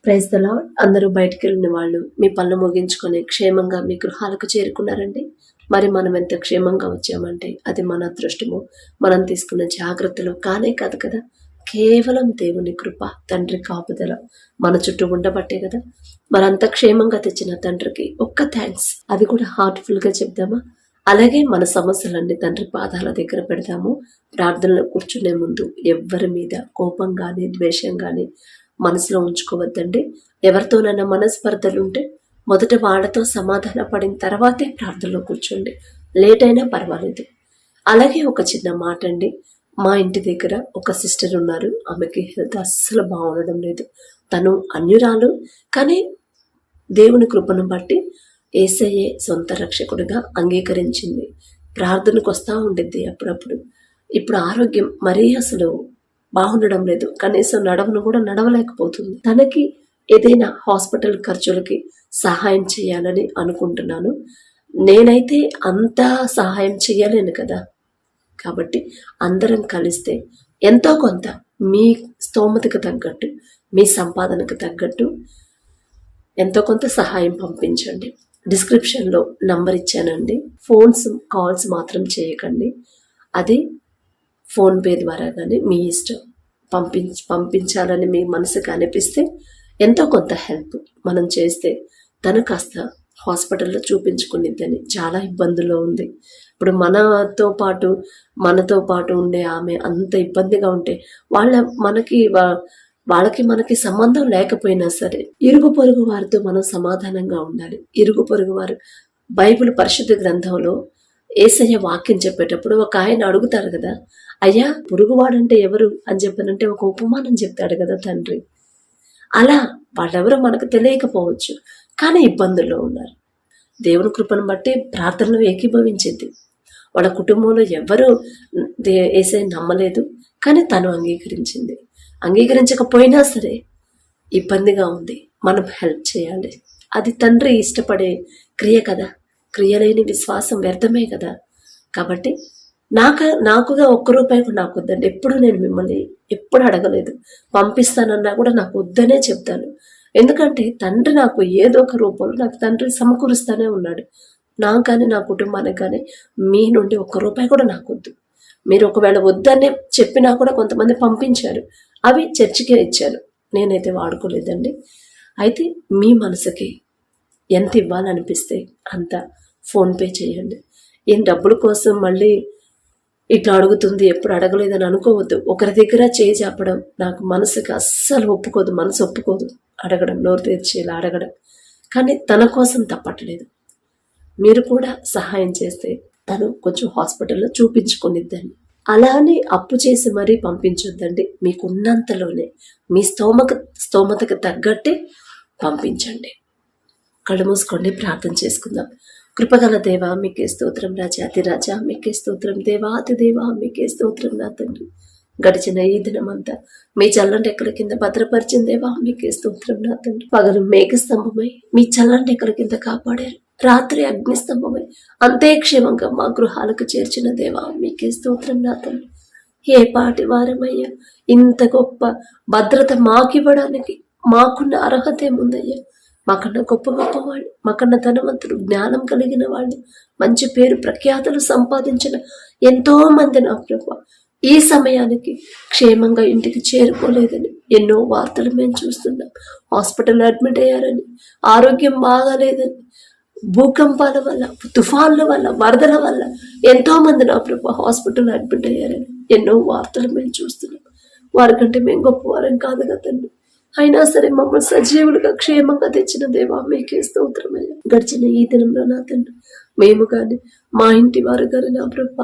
Praise the lord. అందరూ బయటికి వెళ్ళిన వాళ్ళు మీ పనులు ముగించుకొని క్షేమంగా మీ గృహాలకు చేరుకున్నారండి. మరి మనం ఎంత క్షేమంగా వచ్చామంటే అది మన అదృష్టము, మనం తీసుకున్న జాగ్రత్తలు కానే కాదు కదా. కేవలం దేవుని కృప, తండ్రి కాపుదల మన చుట్టూ ఉండబట్టే కదా. మరంత క్షేమంగా తెచ్చిన తండ్రికి ఒక్క థ్యాంక్స్, అది కూడా హార్ట్ఫుల్ గా చెప్దామా. అలాగే మన సమస్యలన్నీ తండ్రి పాదాల దగ్గర పెడదాము. ప్రార్థనలో కూర్చునే ముందు ఎవ్వరి మీద కోపం కానీ ద్వేషం కానీ మనసులో ఉంచుకోవద్దండి. ఎవరితోనైనా మనస్పర్ధలు ఉంటే మొదట వాళ్ళతో సమాధాన పడిన తర్వాతే ప్రార్థనలో కూర్చోండి, లేట్ అయినా పర్వాలేదు. అలాగే ఒక చిన్న మాట అండి, మా ఇంటి దగ్గర ఒక సిస్టర్ ఉన్నారు. ఆమెకి హెల్త్ అస్సలు బాగుండడం లేదు. తను అన్యురాలు, కానీ దేవుని కృపను బట్టి యేసయ్యే సొంత రక్షకుడిగా అంగీకరించింది. ప్రార్థనకు వస్తూ ఉండిద్ది అప్పుడప్పుడు. ఇప్పుడు ఆరోగ్యం మరీ అసలు బాగుండడం లేదు. కనీసం నడవను కూడా నడవలేకపోతుంది. తనకి ఏదైనా హాస్పిటల్ ఖర్చులకి సహాయం చేయాలని అనుకుంటున్నాను. నేనైతే అంత సహాయం చేయలేను కదా. కాబట్టి అందరం కలిస్తే ఎంతో కొంత మీ స్తోమతకు తగ్గట్టు, మీ సంపాదనకు తగ్గట్టు ఎంతో కొంత సహాయం పంపించండి. డిస్క్రిప్షన్లో నంబర్ ఇచ్చానండి. కాల్స్ మాత్రం చేయకండి. అది ఫోన్పే ద్వారా కానీ మీ ఇష్టం. పంపించాలని మీ మనసుకు అనిపిస్తే ఎంతో కొంత హెల్ప్ మనం చేస్తే తను కాస్త హాస్పిటల్లో చూపించుకునిద్దని. చాలా ఇబ్బందుల్లో ఉంది. ఇప్పుడు మనతో పాటు ఉండే ఆమె అంత ఇబ్బందిగా ఉంటే వాళ్ళకి మనకి సంబంధం లేకపోయినా సరే ఇరుగు పొరుగు వారితో మనం సమాధానంగా ఉండాలి. ఇరుగు పొరుగు వారు బైబిల్ పరిశుద్ధ గ్రంథంలో యేసయ్య వాక్యం చెప్పేటప్పుడు ఒక ఆయన అడుగుతారు కదా, అయ్యా పొరుగువాడంటే ఎవరు అని చెప్పనంటే ఒక ఉపమానం చెప్తాడు కదా తండ్రి. అలా వాళ్ళెవరో మనకు తెలియకపోవచ్చు, కానీ ఇబ్బందుల్లో ఉన్నారు. దేవుని కృపను బట్టి ప్రార్థనలు ఏకీభవించింది. వాళ్ళ కుటుంబంలో ఎవరు యేసయ్య నమ్మలేదు, కానీ తను అంగీకరించింది. అంగీకరించకపోయినా సరే ఇబ్బందిగా ఉంది, మనం హెల్ప్ చేయాలి. అది తండ్రి ఇష్టపడే క్రియ కదా. క్రియ లేని విశ్వాసం వ్యర్థమే కదా. కాబట్టి నాకుగా ఒక్క రూపాయి కూడా నాకు వద్దండి. ఎప్పుడు నేను మిమ్మల్ని ఎప్పుడు అడగలేదు. పంపిస్తానన్నా కూడా నాకు వద్దనే చెప్తాను. ఎందుకంటే తండ్రి నాకు ఏదో ఒక రూపంలో నాకు తండ్రి సమకూరుస్తానే ఉన్నాడు. నాకు కానీ నా కుటుంబానికి కానీ మీ నుండి ఒక్క రూపాయి కూడా నాకు వద్దు. మీరు ఒకవేళ వద్దనే చెప్పినా కూడా కొంతమంది పంపించారు, అవి చర్చికే ఇచ్చారు, నేనైతే వాడుకోలేదండి. అయితే మీ మనసుకి ఎంత ఇవ్వాలనిపిస్తే అంత ఫోన్పే చేయండి. ఏం డబ్బుల కోసం మళ్ళీ ఇట్లా అడుగుతుంది ఎప్పుడు అడగలేదని అనుకోవద్దు. ఒకరి దగ్గర చేయి చెప్పడం నాకు మనసుకి అస్సలు ఒప్పుకోదు. మనసు ఒప్పుకోదు అడగడం, నోరు తెరిచేలా అడగడం. కానీ తన కోసం తప్పట్లేదు. మీరు కూడా సహాయం చేస్తే తను కొంచెం హాస్పిటల్లో చూపించుకునిద్దండి. అలా అని అప్పు చేసి మరీ పంపించొద్దండి. మీకున్నంతలోనే మీ స్తోమతకు తగ్గట్టే పంపించండి. కళ్ళు మూసుకోండి, ప్రార్థన చేసుకుందాం. కృపగల దేవా మీకే స్తోత్రం, రాజాతి రాజా మీకే స్తోత్రం, దేవాతి దేవా మీకే స్తోత్రం. నా తండ్రి, గడిచిన ఈ దినమంతా మీ చల్లంటి ఎక్కల కింద భద్రపరిచిన దేవా మీకే స్తోత్రం. నా తండ్రి, పగలు మేఘ స్తంభమై మీ చల్లంటి ఎక్కల కింద కాపాడారు, రాత్రి అగ్ని స్తంభమై అంతే క్షేమంగా మా గృహాలకు చేర్చిన దేవా మీకే స్తోత్రం. నా తండ్రి, ఏ పాటి వారమయ్యా, ఇంత గొప్ప భద్రత మాకివ్వడానికి మాకున్న అర్హత ఏముందయ్యా. మాకన్నా గొప్ప వాళ్ళు, మాకన్నా ధనవంతులు, జ్ఞానం కలిగిన వాళ్ళు, మంచి పేరు ప్రఖ్యాతులు సంపాదించిన ఎంతో మంది నా ప్రభు ఈ సమయానికి క్షేమంగా ఇంటికి చేరుకోలేదని ఎన్నో వార్తలు మేము చూస్తున్నాం. హాస్పిటల్ అడ్మిట్ అయ్యారని, ఆరోగ్యం బాగాలేదని, భూకంపాల వల్ల, తుఫాన్ల వల్ల, వరదల వల్ల ఎంతో మంది నా ప్రభు హాస్పిటల్ అడ్మిట్ అయ్యారని ఎన్నో వార్తలు మేము చూస్తున్నాం. వారికంటే మేము గొప్పవారం కాదు కదండి. అయినా సరే మమ్మల్ని సజీవులుగా క్షేమంగా తెచ్చిన దేవా మీకే స్తోత్రమయ్యా. గడిచిన ఈ దినంలో నా తండ్రి, మేము కానీ మా ఇంటి వారు కానీ నా ప్రభ,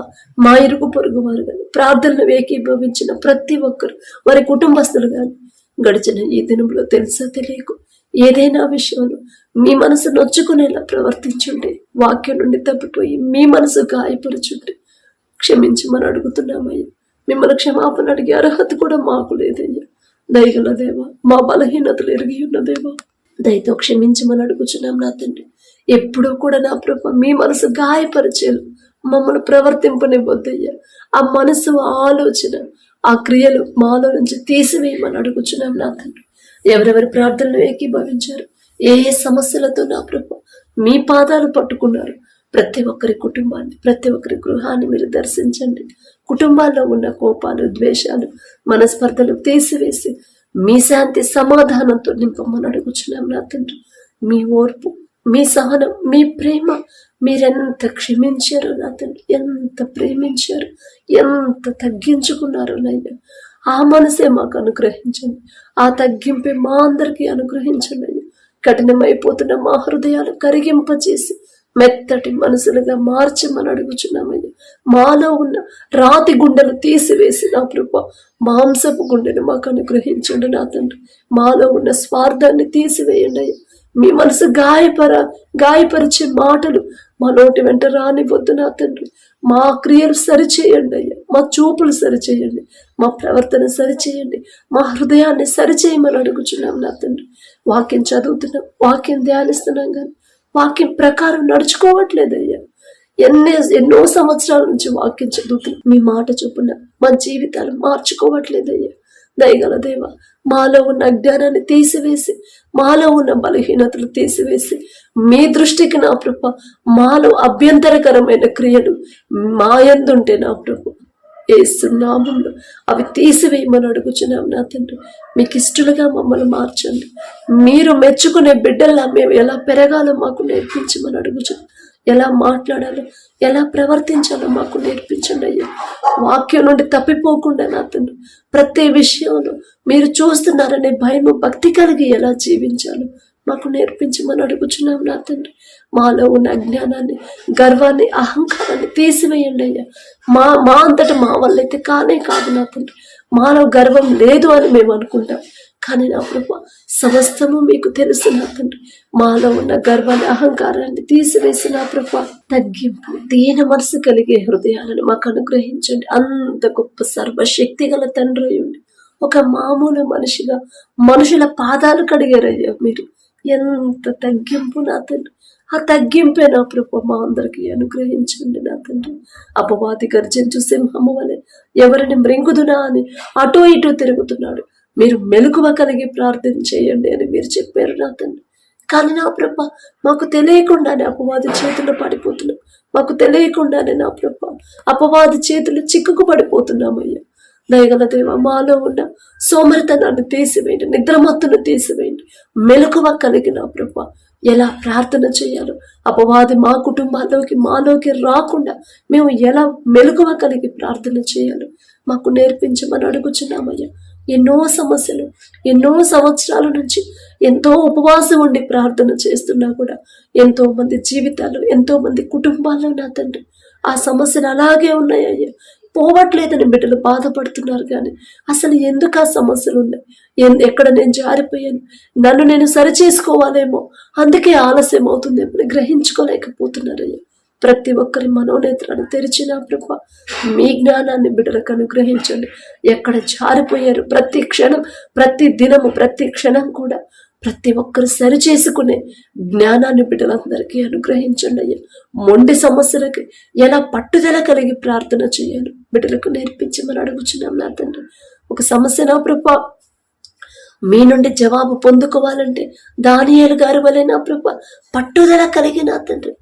మా ఇరుగు పొరుగు వారు కానీ ప్రార్థనలు ఏకీభవించిన ప్రతి ఒక్కరు, వారి కుటుంబస్తులు కానీ గడిచిన ఈ దినంలో తెలుసా తెలియకు ఏదైనా విషయంలో మీ మనసు నొచ్చుకునేలా ప్రవర్తించుంటే, వాక్యం నుండి తప్పిపోయి మీ మనసు గాయపరుచుంటే క్షమించమని అడుగుతున్నామయ్యా. మిమ్మల్ని క్షమాపణ అడిగే అర్హత కూడా మాకు లేదయ్యా. దయగల దేవా, మా బలహీనతలు ఎరిగి ఉన్న దేవా, దయతో క్షమించమని అడుగుచున్నాం. నా తండ్రి, ఎప్పుడూ కూడా నా ప్రభ మీ మనసు గాయపరిచేలు మమ్మల్ని ప్రవర్తింపనివ్వద్దయ్యా. ఆ మనసు, ఆ ఆలోచన, ఆ క్రియలు మాలో నుంచి తీసివేయమని అడుగుచున్నాం. నా తండ్రి, ఎవరెవరి ప్రార్థనలు ఏకీభవించారు, ఏ ఏ సమస్యలతో నా ప్రభు మీ పాదాలు పట్టుకున్నారు, ప్రతి ఒక్కరి కుటుంబాన్ని, ప్రతి ఒక్కరి గృహాన్ని మీరు దర్శించండి. కుటుంబాల్లో ఉన్న కోపాలు, ద్వేషాలు, మనస్పర్ధలు తీసివేసి మీ శాంతి సమాధానంతో నింపమని అడుగుచున్నాం నా తండ్రి. మీ ఓర్పు, మీ సహనం, మీ ప్రేమ, మీరెంత క్షమించారు నా తండ్రి, ఎంత ప్రేమించారు, ఎంత తగ్గించుకున్నారు నయ్యా. ఆ మనసే మాకు అనుగ్రహించండి, ఆ తగ్గింపే మా అందరికీ అనుగ్రహించండి అయ్యా. కఠినమైపోతున్న మా హృదయాలు కరిగింపచేసి మెత్తటి మనసులుగా మార్చమని అడుగుచున్నామయ్యా. మాలో ఉన్న రాతి గుండెలు తీసివేసి నా ప్రభు మాంసపు గుండెను మాకు అనుగ్రహించండి నా తండ్రి. మాలో ఉన్న స్వార్థాన్ని తీసివేయండి అయ్యా. మీ మనసు గాయపరిచే మాటలు మా నోటి వెంట రానివద్దు నా తండ్రి. మా క్రియలు సరిచేయండి అయ్యా, మా చూపులు సరిచేయండి, మా ప్రవర్తన సరిచేయండి, మా హృదయాన్ని సరిచేయమని అడుగుచున్నాం నా తండ్రి. వాక్యం చదువుతున్నాం, వాక్యం ధ్యానిస్తున్నాం, కానీ వాక్యం ప్రకారం నడుచుకోవట్లేదయ్యా. ఎన్నో సంవత్సరాల నుంచి వాక్యం చదువుతున్నాం, మీ మాట చొప్పున మా జీవితాలు మార్చుకోవట్లేదయ్యా. దయగల దేవ, మాలో ఉన్న అజ్ఞానాన్ని తీసివేసి, మాలో ఉన్న బలహీనతలు తీసివేసి, మీ దృష్టికి నా ప్రభు మాలో అభ్యంతరకరమైన క్రియలు మాయందుంటే నా ప్రభు యేసు నామములో అవి తీసివేయమని అడుగుచున్నాం నా తండ్రి. మీకు ఇష్టలుగా మమ్మల్ని మార్చండి. మీరు మెచ్చుకునే బిడ్డల్లా మేము ఎలా పెరగాలో మాకు నేర్పించమని అడుగుచున్నాం. ఎలా మాట్లాడాలో, ఎలా ప్రవర్తించాలో మాకు నేర్పించండి అయ్యా. వాక్యం నుండి తప్పిపోకుండా నా తండ్రి ప్రతి విషయంలో మీరు చూస్తున్నారనే భయము, భక్తి కలిగి ఎలా జీవించాలో మాకు నేర్పించమని అడుగుచున్నాం నా తండ్రి. మాలో ఉన్న అజ్ఞానాన్ని, గర్వాన్ని, అహంకారాన్ని తీసివేయండి అయ్యా. మా అంతటా మా వల్లైతే కానే కాదు నా తండ్రి. మాలో గర్వం లేదు అని మేము అనుకుంటాం, కానీ నా ప్రభు సమస్తము మీకు తెలుసు నా తండ్రి. మాలో ఉన్న గర్వాన్ని, అహంకారాన్ని తీసివేసి నా ప్రభు తగ్గింపు, దీన మనసు కలిగే హృదయాలను మాకు అనుగ్రహించండి. అంత గొప్ప సర్వశక్తి గల తండ్రి ఉండి ఒక మామూలు మనిషిగా మనుషుల పాదాలు కడిగారయ్యా మీరు. ఎంత తగ్గింపు నా తండ్రి. ఆ తగ్గింపే నా ప్రభు మా అందరికి అనుగ్రహించండి నా తండ్రి. అపవాది గర్జించు సింహము వలె ఎవరిని మృంగుదునా అని అటూ ఇటూ తిరుగుతున్నాడు. మీరు మెలకువ కలిగి ప్రార్థన చేయండి అని మీరు చెప్పారు నా తండ్రి. కానీ నా ప్రభ మాకు తెలియకుండానే అపవాది చేతులు పడిపోతున్నాం. మాకు తెలియకుండానే నా ప్రభ అపవాది చేతులు చిక్కుకు పడిపోతున్నామయ్యా. దయగల దేవ, మాలో ఉన్న సోమరితనాన్ని తీసివేయండి, నిద్రమత్తును తీసివేయండి, మెలకువ కలిగిన ప్రభ ఎలా ప్రార్థన చేయాలో, అపవాది మా కుటుంబాల్లోకి మాలోకి రాకుండా మేము ఎలా మెలకువ కలిగి ప్రార్థన చేయాలో మాకు నేర్పించమని అడుగుచున్నామయ్యా. ఎన్నో సమస్యలు, ఎన్నో సంవత్సరాల నుంచి ఎంతో ఉపవాసం ఉండి ప్రార్థన చేస్తున్నా కూడా ఎంతో మంది జీవితాలు, ఎంతో మంది కుటుంబాల్లో నా తండ్రి ఆ సమస్యలు అలాగే ఉన్నాయ్యా. పోవట్లేదని బిడ్డలు బాధపడుతున్నారు, కానీ అసలు ఎందుకు ఆ సమస్యలు ఉన్నాయి, ఎక్కడ నేను జారిపోయాను, నన్ను నేను సరిచేసుకోవాలేమో, అందుకే ఆలస్యం అవుతుందేమో గ్రహించుకోలేకపోతున్నారయ్యా. ప్రతి ఒక్కరి మనోనేత్రాలు తెరిచిన ప్రభ మీ జ్ఞానాన్ని బిడ్డలకు అనుగ్రహించండి. ఎక్కడ జారిపోయారు ప్రతి క్షణం, ప్రతి దినము, ప్రతి క్షణం కూడా ప్రతి ఒక్కరు సరి చేసుకునే జ్ఞానాన్ని బిడ్డలందరికీ అనుగ్రహించండి అయ్యా. మొండి సమస్యలకి ఎలా పట్టుదల కలిగి ప్రార్థన చేయాలి బిడ్డలకు నేర్పించమని అడుగుచున్నాం నా తండ్రి. ఒక సమస్య నా ప్రభ మీ నుండి జవాబు పొందుకోవాలంటే దానియేలు గారి వలె నా ప్రభ పట్టుదల కలిగి నా తండ్రి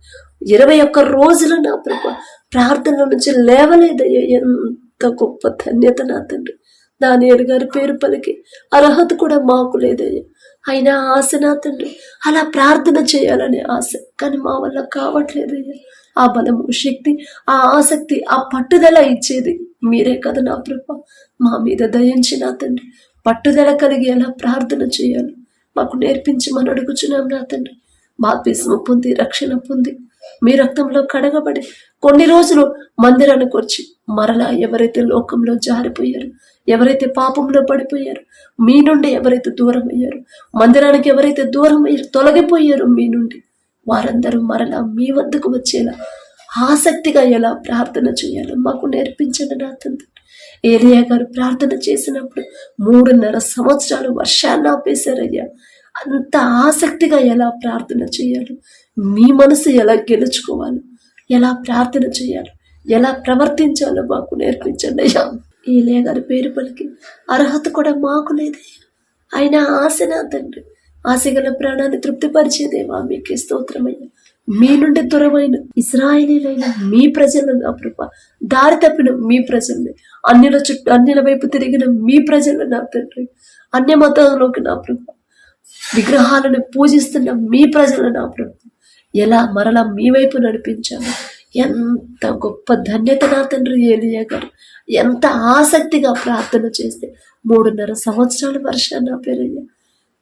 21 రోజులు నా ప్రభ ప్రార్థన నుంచి లేవలేదయ్యా. ఎంత గొప్ప ధన్యత నా తండ్రి. దానియేలు గారి పేరు పలికి అర్హత కూడా మాకు లేదయ్యా. అయినా ఆశ నా తండ్రి, అలా ప్రార్థన చేయాలనే ఆశ, కానీ మా వల్ల కావట్లేదయ్యా. ఆ బలము, శక్తి, ఆ ఆసక్తి, ఆ పట్టుదల ఇచ్చేది మీరే కదా నా ప్రభ. మా మీద దయించి నా తండ్రి పట్టుదల కలిగి ఎలా ప్రార్థన చేయాలి మాకు నేర్పించమని అడుగుచున్నాం నా తండ్రి. బాప్తిస్మం పొంది, రక్షణ పొంది, మీ రక్తంలో కడగబడి కొన్ని రోజులు మందిరానికి వచ్చి మరలా ఎవరైతే లోకంలో జారిపోయారు, ఎవరైతే పాపంలో పడిపోయారు, మీ నుండి ఎవరైతే దూరం అయ్యారు, మందిరానికి ఎవరైతే దూరం అయ్యారు, తొలగిపోయారు మీ నుండి, వారందరూ మరలా మీ వద్దకు వచ్చేలా ఆసక్తిగా ఎలా ప్రార్థన చేయాలో మాకు నేర్పించండి నా తండ్రి. ఏలియా గారు ప్రార్థన చేసినప్పుడు 3.5 సంవత్సరాలు వర్షాన్ని ఆపేశారయ్యా. అంత ఆసక్తిగా ఎలా ప్రార్థన చేయాలి, మీ మనసు ఎలా గెలుచుకోవాలి, ఎలా ప్రార్థన చేయాలి, ఎలా ప్రవర్తించాలో మాకు నేర్పించండి అయ్యా. ఏలియా గారి పేరు పలికి అర్హత కూడా మాకు లేదయ్యా. ఆయన ఆశ నా తండ్రి, ఆశగల ప్రాణాన్ని తృప్తిపరిచే దేవా మీకే స్తోత్రమయ్యా. మీ నుండి దూరమైన ఇశ్రాయేలీలైన మీ ప్రజలను నా ప్రభా, దారి తప్పిన మీ ప్రజల్ని, అన్యుల వైపు తిరిగిన మీ ప్రజలను నా తండ్రి, అన్య మతంలోకి నా ప్రభా, విగ్రహాలను పూజిస్తున్న మీ ప్రజలను నా ప్రభా ఎలా మరలా మీ వైపు నడిపించాను. ఎంత గొప్ప ధన్యత నా తండ్రి ఏలియా గారు ఎంత ఆసక్తిగా ప్రార్థన చేస్తే 3.5 సంవత్సరాల వర్షాన్ని నా పేరయ్యా.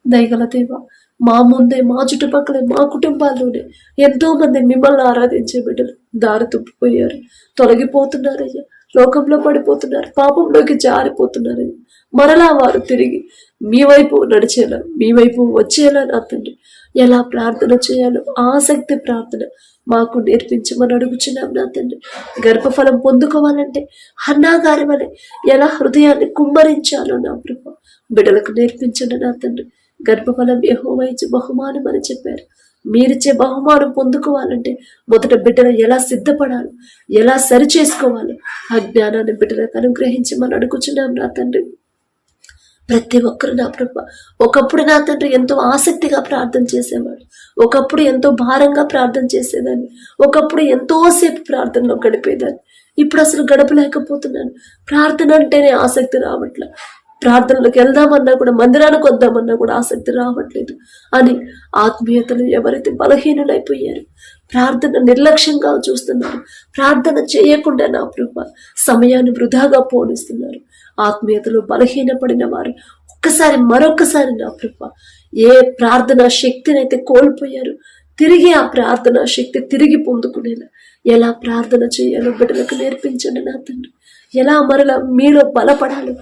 దయగల దేవా, మా ముందే, మా చుట్టుపక్కల, మా కుటుంబాల్లోనే ఎంతో మంది మిమ్మల్ని ఆరాధించే బిడ్డలు దారి తప్పిపోయారు, తొలగిపోతున్నారయ్యా, లోకంలో పడిపోతున్నారు, పాపంలోకి జారిపోతున్నారయ్యా. మరలా వారు తిరిగి మీ వైపు నడిచేలా, మీ వైపు వచ్చేలా నా తండ్రి ఎలా ప్రార్థన చేయాలో ఆసక్తి ప్రార్థన మాకు నేర్పించమని అడుగుచున్నాం నా తండ్రి. గర్భఫలం పొందుకోవాలంటే హన్నా గారి వలె ఎలా హృదయాన్ని కుమ్మరించాలో నా ప్రభు బిడ్డలకు నేర్పించండి నా తండ్రి. గర్భఫలం యెహోవా ఇచ్చే బహుమానం అని చెప్పారు. మీరిచ్చే బహుమానం పొందుకోవాలంటే మొదట బిడ్డలు ఎలా సిద్ధపడాలి, ఎలా సరి చేసుకోవాలి, ఆ జ్ఞానాన్ని బిడ్డలకు అనుగ్రహించమని అడుగుచున్నాం నా తండ్రి. ప్రతి ఒక్కరు నా ప్రభ ఒకప్పుడు నా తండ్రి ఎంతో ఆసక్తిగా ప్రార్థన చేసేవాడు, ఒకప్పుడు ఎంతో భారంగా ప్రార్థన చేసేదాన్ని, ఒకప్పుడు ఎంతోసేపు ప్రార్థనలో గడిపేదాన్ని. ఇప్పుడు అసలు గడపలేకపోతున్నాను. ప్రార్థన అంటేనే ఆసక్తి రావట్లే, ప్రార్థనలకు వెళ్దామన్నా కూడా, మందిరానికి వద్దామన్నా కూడా ఆసక్తి రావట్లేదు అని ఆత్మీయతలు ఎవరైతే బలహీనులైపోయారు, ప్రార్థన నిర్లక్ష్యంగా చూస్తున్నారు, ప్రార్థన చేయకుండా నా ప్రభ సమయాన్ని వృధాగా పోనిస్తున్నారు, ఆత్మీయతలు బలహీనపడిన వారు మరొకసారి నా ప్రభ ఏ ప్రార్థనా శక్తిని అయితే కోల్పోయారు తిరిగి ఆ ప్రార్థనా శక్తి తిరిగి పొందుకునేలా ఎలా ప్రార్థన చేయాలో బిడ్డలకు నేర్పించండి నా తండ్రి. ఎలా మరలా మీలో బలపడాలి,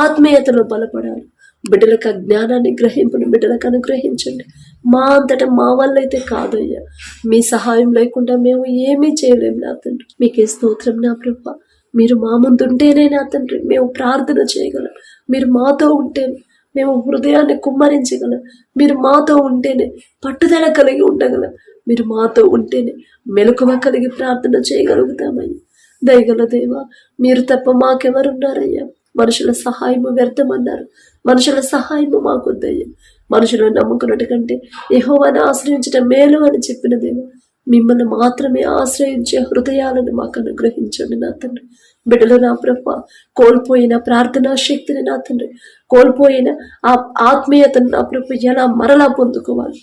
ఆత్మీయతలో బలపడాలి, బిడ్డలకు జ్ఞానాన్ని గ్రహింపుని బిడ్డలకు అనుగ్రహించండి. మా అంతటా మా వల్ల అయితే కాదయ్యా, మీ సహాయం లేకుండా మేము ఏమీ చేయలేము నా తండ్రి. మీకే స్తోత్రం నా ప్రభ. మీరు మా ముందుంటేనే నా తండ్రి మేము ప్రార్థన చేయగలం, మీరు మాతో ఉంటేనే మేము హృదయాన్ని కుమ్మరించగలం, మీరు మాతో ఉంటేనే పట్టుదల కలిగి ఉండగలం, మీరు మాతో ఉంటేనే మెలకువ కలిగి ప్రార్థన చేయగలుగుతామయ్యా. దయగల దేవా, మీరు తప్ప మాకెవరున్నారయ్యా? మనుషుల సహాయము వ్యర్థమన్నారు, మనుషుల సహాయము మాకొద్దయ్యా. మనుషులను నమ్ముకున్నట్టు కంటే యెహోవాను ఆశ్రయించడం మేలు అని చెప్పిన దేవా, మిమ్మల్ని మాత్రమే ఆశ్రయించే హృదయాలను మాకు అనుగ్రహించండి నా తండ్రి. బిడ్డలు నా ప్రభ కోల్పోయిన ప్రార్థనా శక్తిని నా తండ్రి, కోల్పోయిన ఆ ఆత్మీయతను నా ప్రభ ఎలా మరలా పొందుకోవాలి,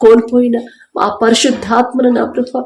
కోల్పోయిన ఆ పరిశుద్ధాత్మను నా ప్రభ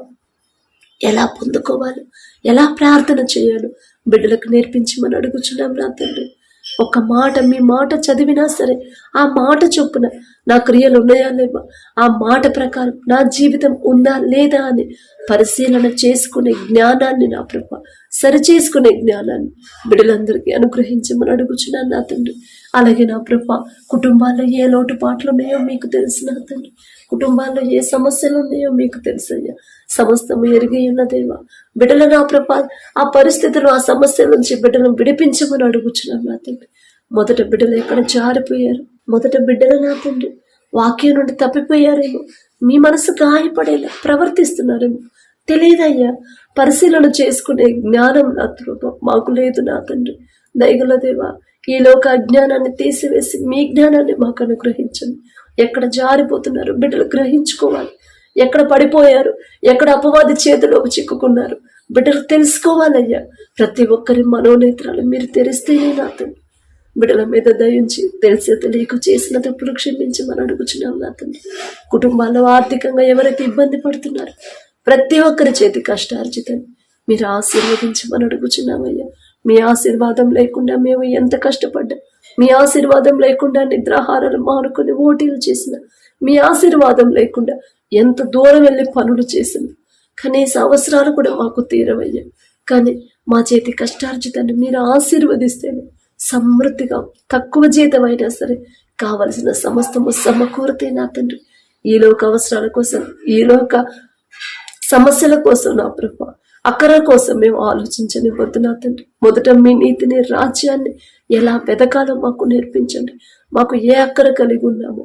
ఎలా పొందుకోవాలి, ఎలా ప్రార్థన చేయాలో బిడ్డలకు నేర్పించమని అడుగుచున్నాం నా తండ్రి. ఒక మాట, మీ మాట చదివినా సరే ఆ మాట చొప్పున నా క్రియలు ఉన్నాయా లేవా, ఆ మాట ప్రకారం నా జీవితం ఉందా లేదా అని పరిశీలన చేసుకునే జ్ఞానాన్ని నా ప్రభ, సరి చేసుకునే జ్ఞానాన్ని బిడ్డలందరికీ అనుగ్రహించమని అడుగుచున్నాను నా తండ్రి. అలాగే నా ప్రభ కుటుంబాల్లో ఏ లోటుపాట్లు ఉన్నాయో మీకు తెలుసు నా తండ్రి, కుటుంబాల్లో ఏ సమస్యలు ఉన్నాయో మీకు తెలుసయ్యా. సమస్తము ఎరిగి ఉన్న దేవా, బిడ్డల నా ప్రభ ఆ పరిస్థితులు, ఆ సమస్యల నుంచి బిడ్డలను విడిపించమని అడుగుచున్నాం నా తండ్రి. మొదట బిడ్డలు ఎక్కడ జారిపోయారు, మొదట బిడ్డలు నా తండ్రి వాక్యం నుండి తప్పిపోయారేమో, మీ మనసు గాయపడేలా ప్రవర్తిస్తున్నారేమో తెలియదయ్యా. పరిశీలన చేసుకునే జ్ఞానం నా ప్రభ మాకు లేదు నా తండ్రి. దయగల దేవా, ఈ లోక అజ్ఞానాన్ని తీసివేసి మీ జ్ఞానాన్ని మాకు అనుగ్రహించండి. ఎక్కడ జారిపోతున్నారు బిడ్డలు గ్రహించుకోవాలి, ఎక్కడ పడిపోయారు, ఎక్కడ అపవాది చేతిలోకి చిక్కుకున్నారు బిడ్డలు తెలుసుకోవాలయ్యా. ప్రతి ఒక్కరి మనోనేత్రాలు మీరు తెరిస్తేనే నా తండ్రి. బిడ్డల మీద దయించి తెలిసే తెలియక చేసిన తప్పులు క్షమించమని అడుగుచున్నాం నా తండ్రి. కుటుంబాల్లో ఆర్థికంగా ఎవరైతే ఇబ్బంది పడుతున్నారో ప్రతి ఒక్కరి చేతి కష్టార్జితాన్ని మీరు ఆశీర్వదించమని అడుగుచున్నామయ్యా. మీ ఆశీర్వాదం లేకుండా మేము ఎంత కష్టపడ్డా, మీ ఆశీర్వాదం లేకుండా నిద్రాహారాలు మానుకొని ఓటీలు చేసిన, మీ ఆశీర్వాదం లేకుండా ఎంత దూరం వెళ్ళి పనులు చేసింది, కనీస అవసరాలు కూడా మాకు తీరవయ్యా. కానీ మా చేతి కష్టార్జితాన్ని మీరు ఆశీర్వదిస్తేనే సమృద్ధిగా తక్కువ జీతం అయినా సరే కావలసిన సమస్తము సమకూరితే నా తండ్రి. ఈలోక అవసరాల కోసం, ఈలోక సమస్యల కోసం నా ప్రభ అక్కర కోసం మేము ఆలోచించనివ్వద్దు నా తండ్రి. మొదట మీ నీతిని, రాజ్యాన్ని ఎలా వెతకాలో మాకు నేర్పించండి. మాకు ఏ అక్కర కలిగి ఉన్నామో,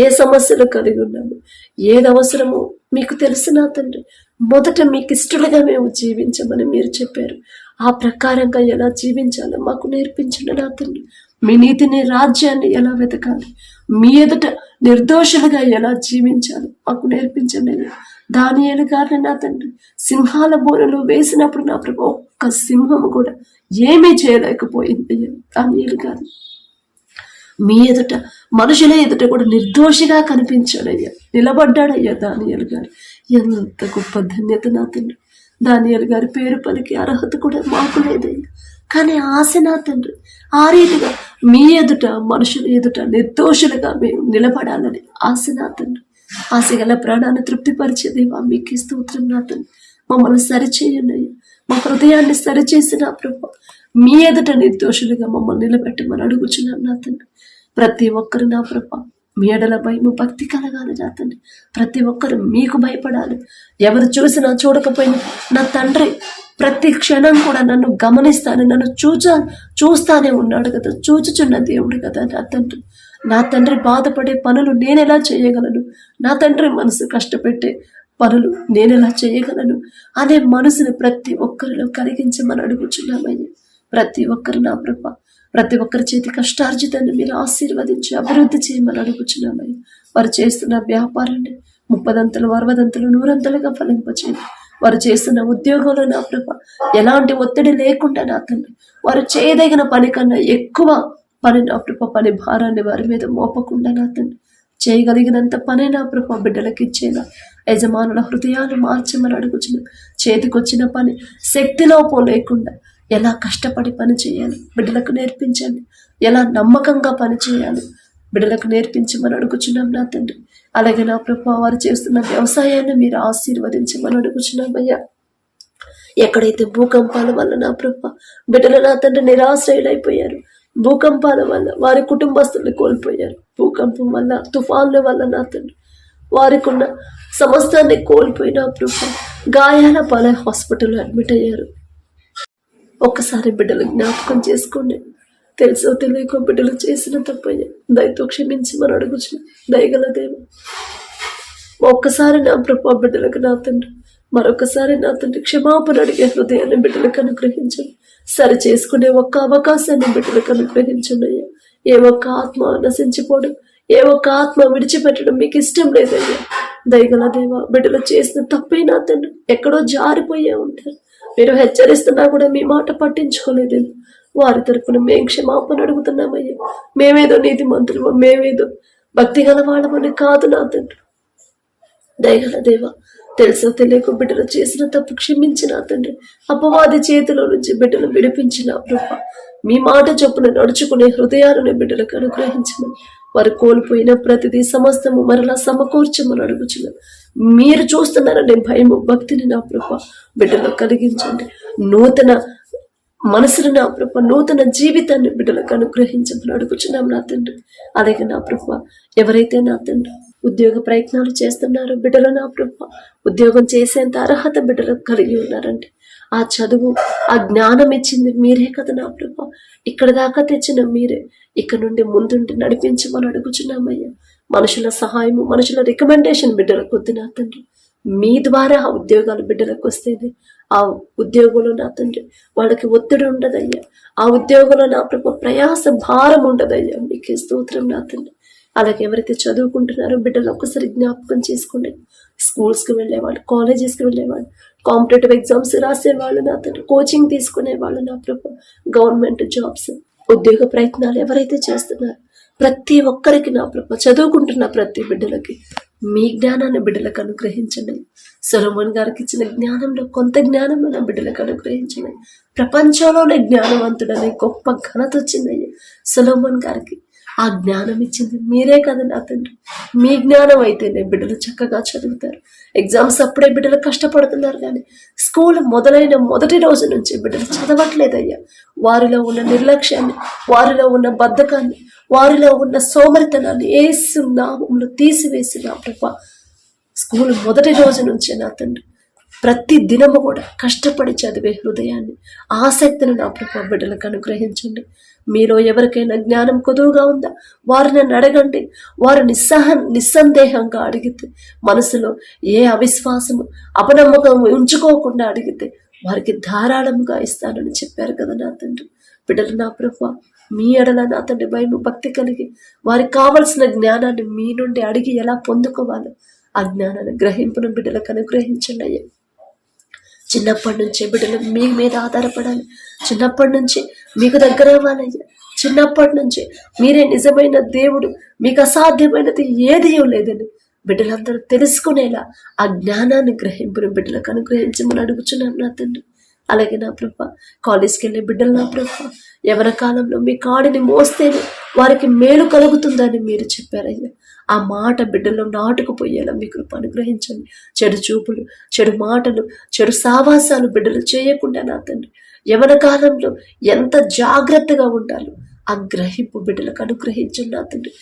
ఏ సమస్యలు కలిగి ఉన్నామో, ఏది అవసరమో మీకు తెలుసు నా తండ్రి. మొదట మీకు ఇష్టలుగా మేము జీవించమని మీరు చెప్పారు. ఆ ప్రకారంగా ఎలా జీవించాలో మాకు నేర్పించండి నా తండ్రి. మీ నీతిని రాజ్యాన్ని ఎలా వెతకాలి, మీ ఎదుట నిర్దోషులుగా ఎలా జీవించాలి మాకు నేర్పించండి అయ్యా. దానియేలు గారిని నా తండ్రి సింహాల బోనులో వేసినప్పుడు నా ప్రభు ఒక్క సింహము కూడా ఏమీ చేయలేకపోయింది అయ్యా. దానియేలు గారు మీ ఎదుట మనుషుల ఎదుట కూడా నిర్దోషిగా కనిపించాడయ్యా, నిలబడ్డాడయ్యా దానియేలు గారు. ఎంత గొప్ప ధన్యత నా తండ్రి. దానియేలు గారి పేరు పలికి అర్హత కూడా మాకు లేదయ్యా, కానీ ఆశ నా తండ్రి ఆ రీతిగా మీ ఎదుట మనుషుల ఎదుట నిర్దోషులుగా మేము నిలబడాలని ఆశ నా తండ్రి. ఆశ గల ప్రాణాన్ని తృప్తిపరిచేదేవా మీకు స్తోత్రం నా తండ్రి. మమ్మల్ని సరిచేయండి అయ్యా, మా హృదయాన్ని సరిచేసి నా ప్రభు మీ ఎదుట నిర్దోషులుగా మమ్మల్ని నిలబెట్టమని అడుగుచున్నాం నా తండ్రి. ప్రతి ఒక్కరు నా ప్రభు మీ ఎడల భయము భక్తి కలగాలి నా తండ్రి. ప్రతి ఒక్కరు మీకు భయపడాలి. ఎవరు చూసినా చూడకపోయినా నా తండ్రి ప్రతి క్షణం కూడా నన్ను గమనిస్తాను, నన్ను చూస్తానే ఉన్నాడు కదా, చూచుచున్న దేవుడు కదా నా తండ్రి. నా తండ్రి బాధపడే పనులు నేనెలా చేయగలను, నా తండ్రి మనసు కష్టపెట్టే పనులు నేనెలా చేయగలను అనే మనసుని ప్రతి ఒక్కరిలో కలిగించమని అడుగుచున్నామయ్యా. ప్రతి ఒక్కరు నా ప్రభ ప్రతి ఒక్కరి చేతి కష్టార్జితాన్ని మీరు ఆశీర్వదించి అభివృద్ధి చేయమని అడుగుచున్నామయ్యా. వారు చేస్తున్న వ్యాపారాన్ని 30 60 100 ఫలింపచేయండి. వారు చేస్తున్న ఉద్యోగంలో నా ప్రభ ఎలాంటి ఒత్తిడి లేకుండా నా తండ్రి వారు చేయదగిన పని కన్నా ఎక్కువ పని నా ప్రభ పని భారాన్ని వారి మీద మోపకుండా నా తండ్రి చేయగలిగినంత పని నా ప్రభ బిడ్డలకి ఇచ్చేలా యజమానుల హృదయాలు మార్చమని అడుగుచున్న. చేతికొచ్చిన పని శక్తిలోపం లేకుండా ఎలా కష్టపడి పని చేయాలి బిడ్డలకు నేర్పించండి, ఎలా నమ్మకంగా పని చేయాలి బిడ్డలకు నేర్పించమని అడుగుచున్నాం నా తండ్రి. అలాగే నా ప్రభు వారు చేస్తున్న వ్యవసాయాన్ని మీరు ఆశీర్వదించమని అడుగుచున్నామయ్యా. ఎక్కడైతే భూకంపాల వల్ల నా ప్రభు బిడ్డలు నా తండ్రి నిరాశ్రయులైపోయారు, భూకంపాల వల్ల వారి కుటుంబస్తుల్ని కోల్పోయారు, భూకంపం వల్ల తుఫాన్ల వల్ల నా తండ్రి వారికి ఉన్న సమస్తాన్ని కోల్పోయిన ప్రభు గాయాల పాలై హాస్పిటల్లో అడ్మిట్ అయ్యారు. ఒక్కసారి బిడ్డలు జ్ఞాపకం చేసుకోండి. తెలుసో తెలియకో బిడ్డలు చేసిన తప్పయ్యా దయతో క్షమించమని అడుగుచు. దయగల దేవ ఒక్కసారి నా ప్రభు బిడ్డలకు నా తండ్రి మరొకసారి నా తండ్రి క్షమాపణ అడిగే హృదయాన్ని బిడ్డలకు అనుగ్రహించండి. సరి చేసుకునే ఒక్క అవకాశాన్ని బిడ్డలకు అనుగ్రహించండి అయ్యా. ఏ ఒక్క ఆత్మ నశించిపోవడం, ఏ ఒక్క ఆత్మ విడిచిపెట్టడం మీకు ఇష్టం లేదయ్యా. దయగల దేవ బిడ్డలు చేసిన తప్పే నా తండ్రి ఎక్కడో జారిపోయే ఉంటారు, మీరు హెచ్చరిస్తున్నా కూడా మీ మాట పట్టించుకోలేదు. వారి తరపున మేము క్షమాపణ అడుగుతున్నామయ్యా. మేమేదో నీతి మంత్రులు, మేమేదో భక్తి గల వాళ్ళమని కాదు నా తండ్రి. దయగల దేవ తెలుసో తెలియక బిడ్డలు చేసిన తప్పు క్షమించిన తండ్రి, అపవాది చేతిలో నుంచి బిడ్డలు విడిపించిన ప్రభా మీ మాట చొప్పున నడుచుకునే హృదయాలను బిడ్డలకు అనుగ్రహించమని, వారు కోల్పోయిన ప్రతిదీ సమస్తము మరలా సమకూర్చమని అడుగుచున్నాను. మీరు చూస్తున్నారనే భయము భక్తిని నా ప్రభా బిడ్డలో కలిగించండి. నూతన మనసును నా ప్రభ నూతన జీవితాన్ని బిడ్డలకు అనుగ్రహించమని అడుగుచున్నాం నా తండ్రి. అలాగే నా ప్రభ ఎవరైతే నా తండ్రి ఉద్యోగ ప్రయత్నాలు చేస్తున్నారో బిడ్డలు నా ప్రభ ఉద్యోగం చేసేంత అర్హత బిడ్డలకు కలిగి ఉన్నారంటే ఆ చదువు ఆ జ్ఞానం ఇచ్చింది మీరే కదా నా ప్రభ. ఇక్కడ దాకా తెచ్చిన మీరే, ఇక్కడ నుండి ముందుండి నడిపించమని అడుగుచున్నామయ్యా. మనుషుల సహాయము మనుషుల రికమెండేషన్ బిడ్డలకు వద్దు నా తండ్రి. మీ ద్వారా ఆ ఉద్యోగాలు బిడ్డలకు వస్తేనే ఆ ఉద్యోగంలో నా తండ్రి వాళ్ళకి ఒత్తిడి ఉండదయ్యా. ఆ ఉద్యోగంలో నా ప్రభు ప్రయాస భారం ఉండదయ్యా. మీకే స్తోత్రం నా తండ్రి. అలాగే ఎవరైతే చదువుకుంటున్నారో బిడ్డలు ఒక్కసారి జ్ఞాపకం చేసుకోండి. స్కూల్స్కి వెళ్ళేవాళ్ళు, కాలేజెస్కి వెళ్ళేవాళ్ళు, కాంపిటేటివ్ ఎగ్జామ్స్ రాసేవాళ్ళు నా తండ్రి, కోచింగ్ తీసుకునేవాళ్ళు నా ప్రభు, గవర్నమెంట్ జాబ్స్ ఉద్యోగ ప్రయత్నాలు ఎవరైతే చేస్తున్నారో ప్రతి ఒక్కరికి నా ప్రభు చదువుకుంటున్న ప్రతి బిడ్డలకి మీ జ్ఞానాన్ని బిడ్డలకు అనుగ్రహించండి. సొలొమోన్ గారికి ఇచ్చిన జ్ఞానంలో కొంత జ్ఞానం మన బిడ్డలకు అనుగ్రహించండి. ప్రపంచంలోనే జ్ఞానవంతుడనే గొప్ప ఘనత వచ్చిందయ్యా సొలొమోన్ గారికి. ఆ జ్ఞానం ఇచ్చింది మీరే కదా నా తండ్రి. మీ జ్ఞానం అయితేనే బిడ్డలు చక్కగా చదువుతారు. ఎగ్జామ్స్ అప్పుడే బిడ్డలు కష్టపడుతున్నారు, కానీ స్కూల్ మొదలైన మొదటి రోజు నుంచి బిడ్డలు చదవట్లేదయ్యా. వారిలో ఉన్న నిర్లక్ష్యాన్ని, వారిలో ఉన్న బద్ధకాన్ని, వారిలో ఉన్న సోమరితనాన్ని యేసు నామములో తీసివేసి నా ప్రభా స్కూల్ మొదటి రోజు నుంచే నా తండ్రి ప్రతి దినము కూడా కష్టపడి చదివే హృదయాన్ని, ఆసక్తిని నా ప్రభా బిడ్డలకు అనుగ్రహించండి. మీలో ఎవరికైనా జ్ఞానం కొదువుగా ఉందా వారిని అడగండి. వారు నిస్సందేహంగా అడిగితే, మనసులో ఏ అవిశ్వాసము అపనమ్మకం ఉంచుకోకుండా అడిగితే వారికి ధారాళంగా ఇస్తానని చెప్పారు కదా నా తండ్రి. బిడ్డలు నా ప్రభా మీ ఎడల నా తండ్రి భయము భక్తి కలిగి వారికి కావలసిన జ్ఞానాన్ని మీ నుండి అడిగి ఎలా పొందుకోవాలో ఆ జ్ఞానాన్ని గ్రహింపును బిడ్డలకు అనుగ్రహించండి అయ్యా. చిన్నప్పటి నుంచే బిడ్డలు మీ మీద ఆధారపడాలి, చిన్నప్పటి నుంచి మీకు దగ్గర అవ్వాలయ్యా. చిన్నప్పటి నుంచి మీరే నిజమైన దేవుడు, మీకు అసాధ్యమైనది ఏది లేదని బిడ్డలందరూ తెలుసుకునేలా ఆ జ్ఞానాన్ని గ్రహింపును బిడ్డలకు అనుగ్రహించమని అడుగుచున్నాను నా తండ్రి. అలాగే నా ప్రభ కాలేజ్కి వెళ్ళే బిడ్డలు నా ప్రభ యవన కాలంలో మీ కాడిని మోస్తేనే వారికి మేలు కలుగుతుందని మీరు చెప్పారయ్యా. ఆ మాట బిడ్డల్లో నాటుకుపోయేలా మీ కృప అనుగ్రహించండి. చెడు చూపులు, చెడు మాటలు, చెడు సావాసాలు బిడ్డలు చేయకుండా నా తండ్రి యవన కాలంలో ఎంత జాగ్రత్తగా ఉండాలో ఆ గ్రహింపు బిడ్డలకు అనుగ్రహించండి నా తండ్రి.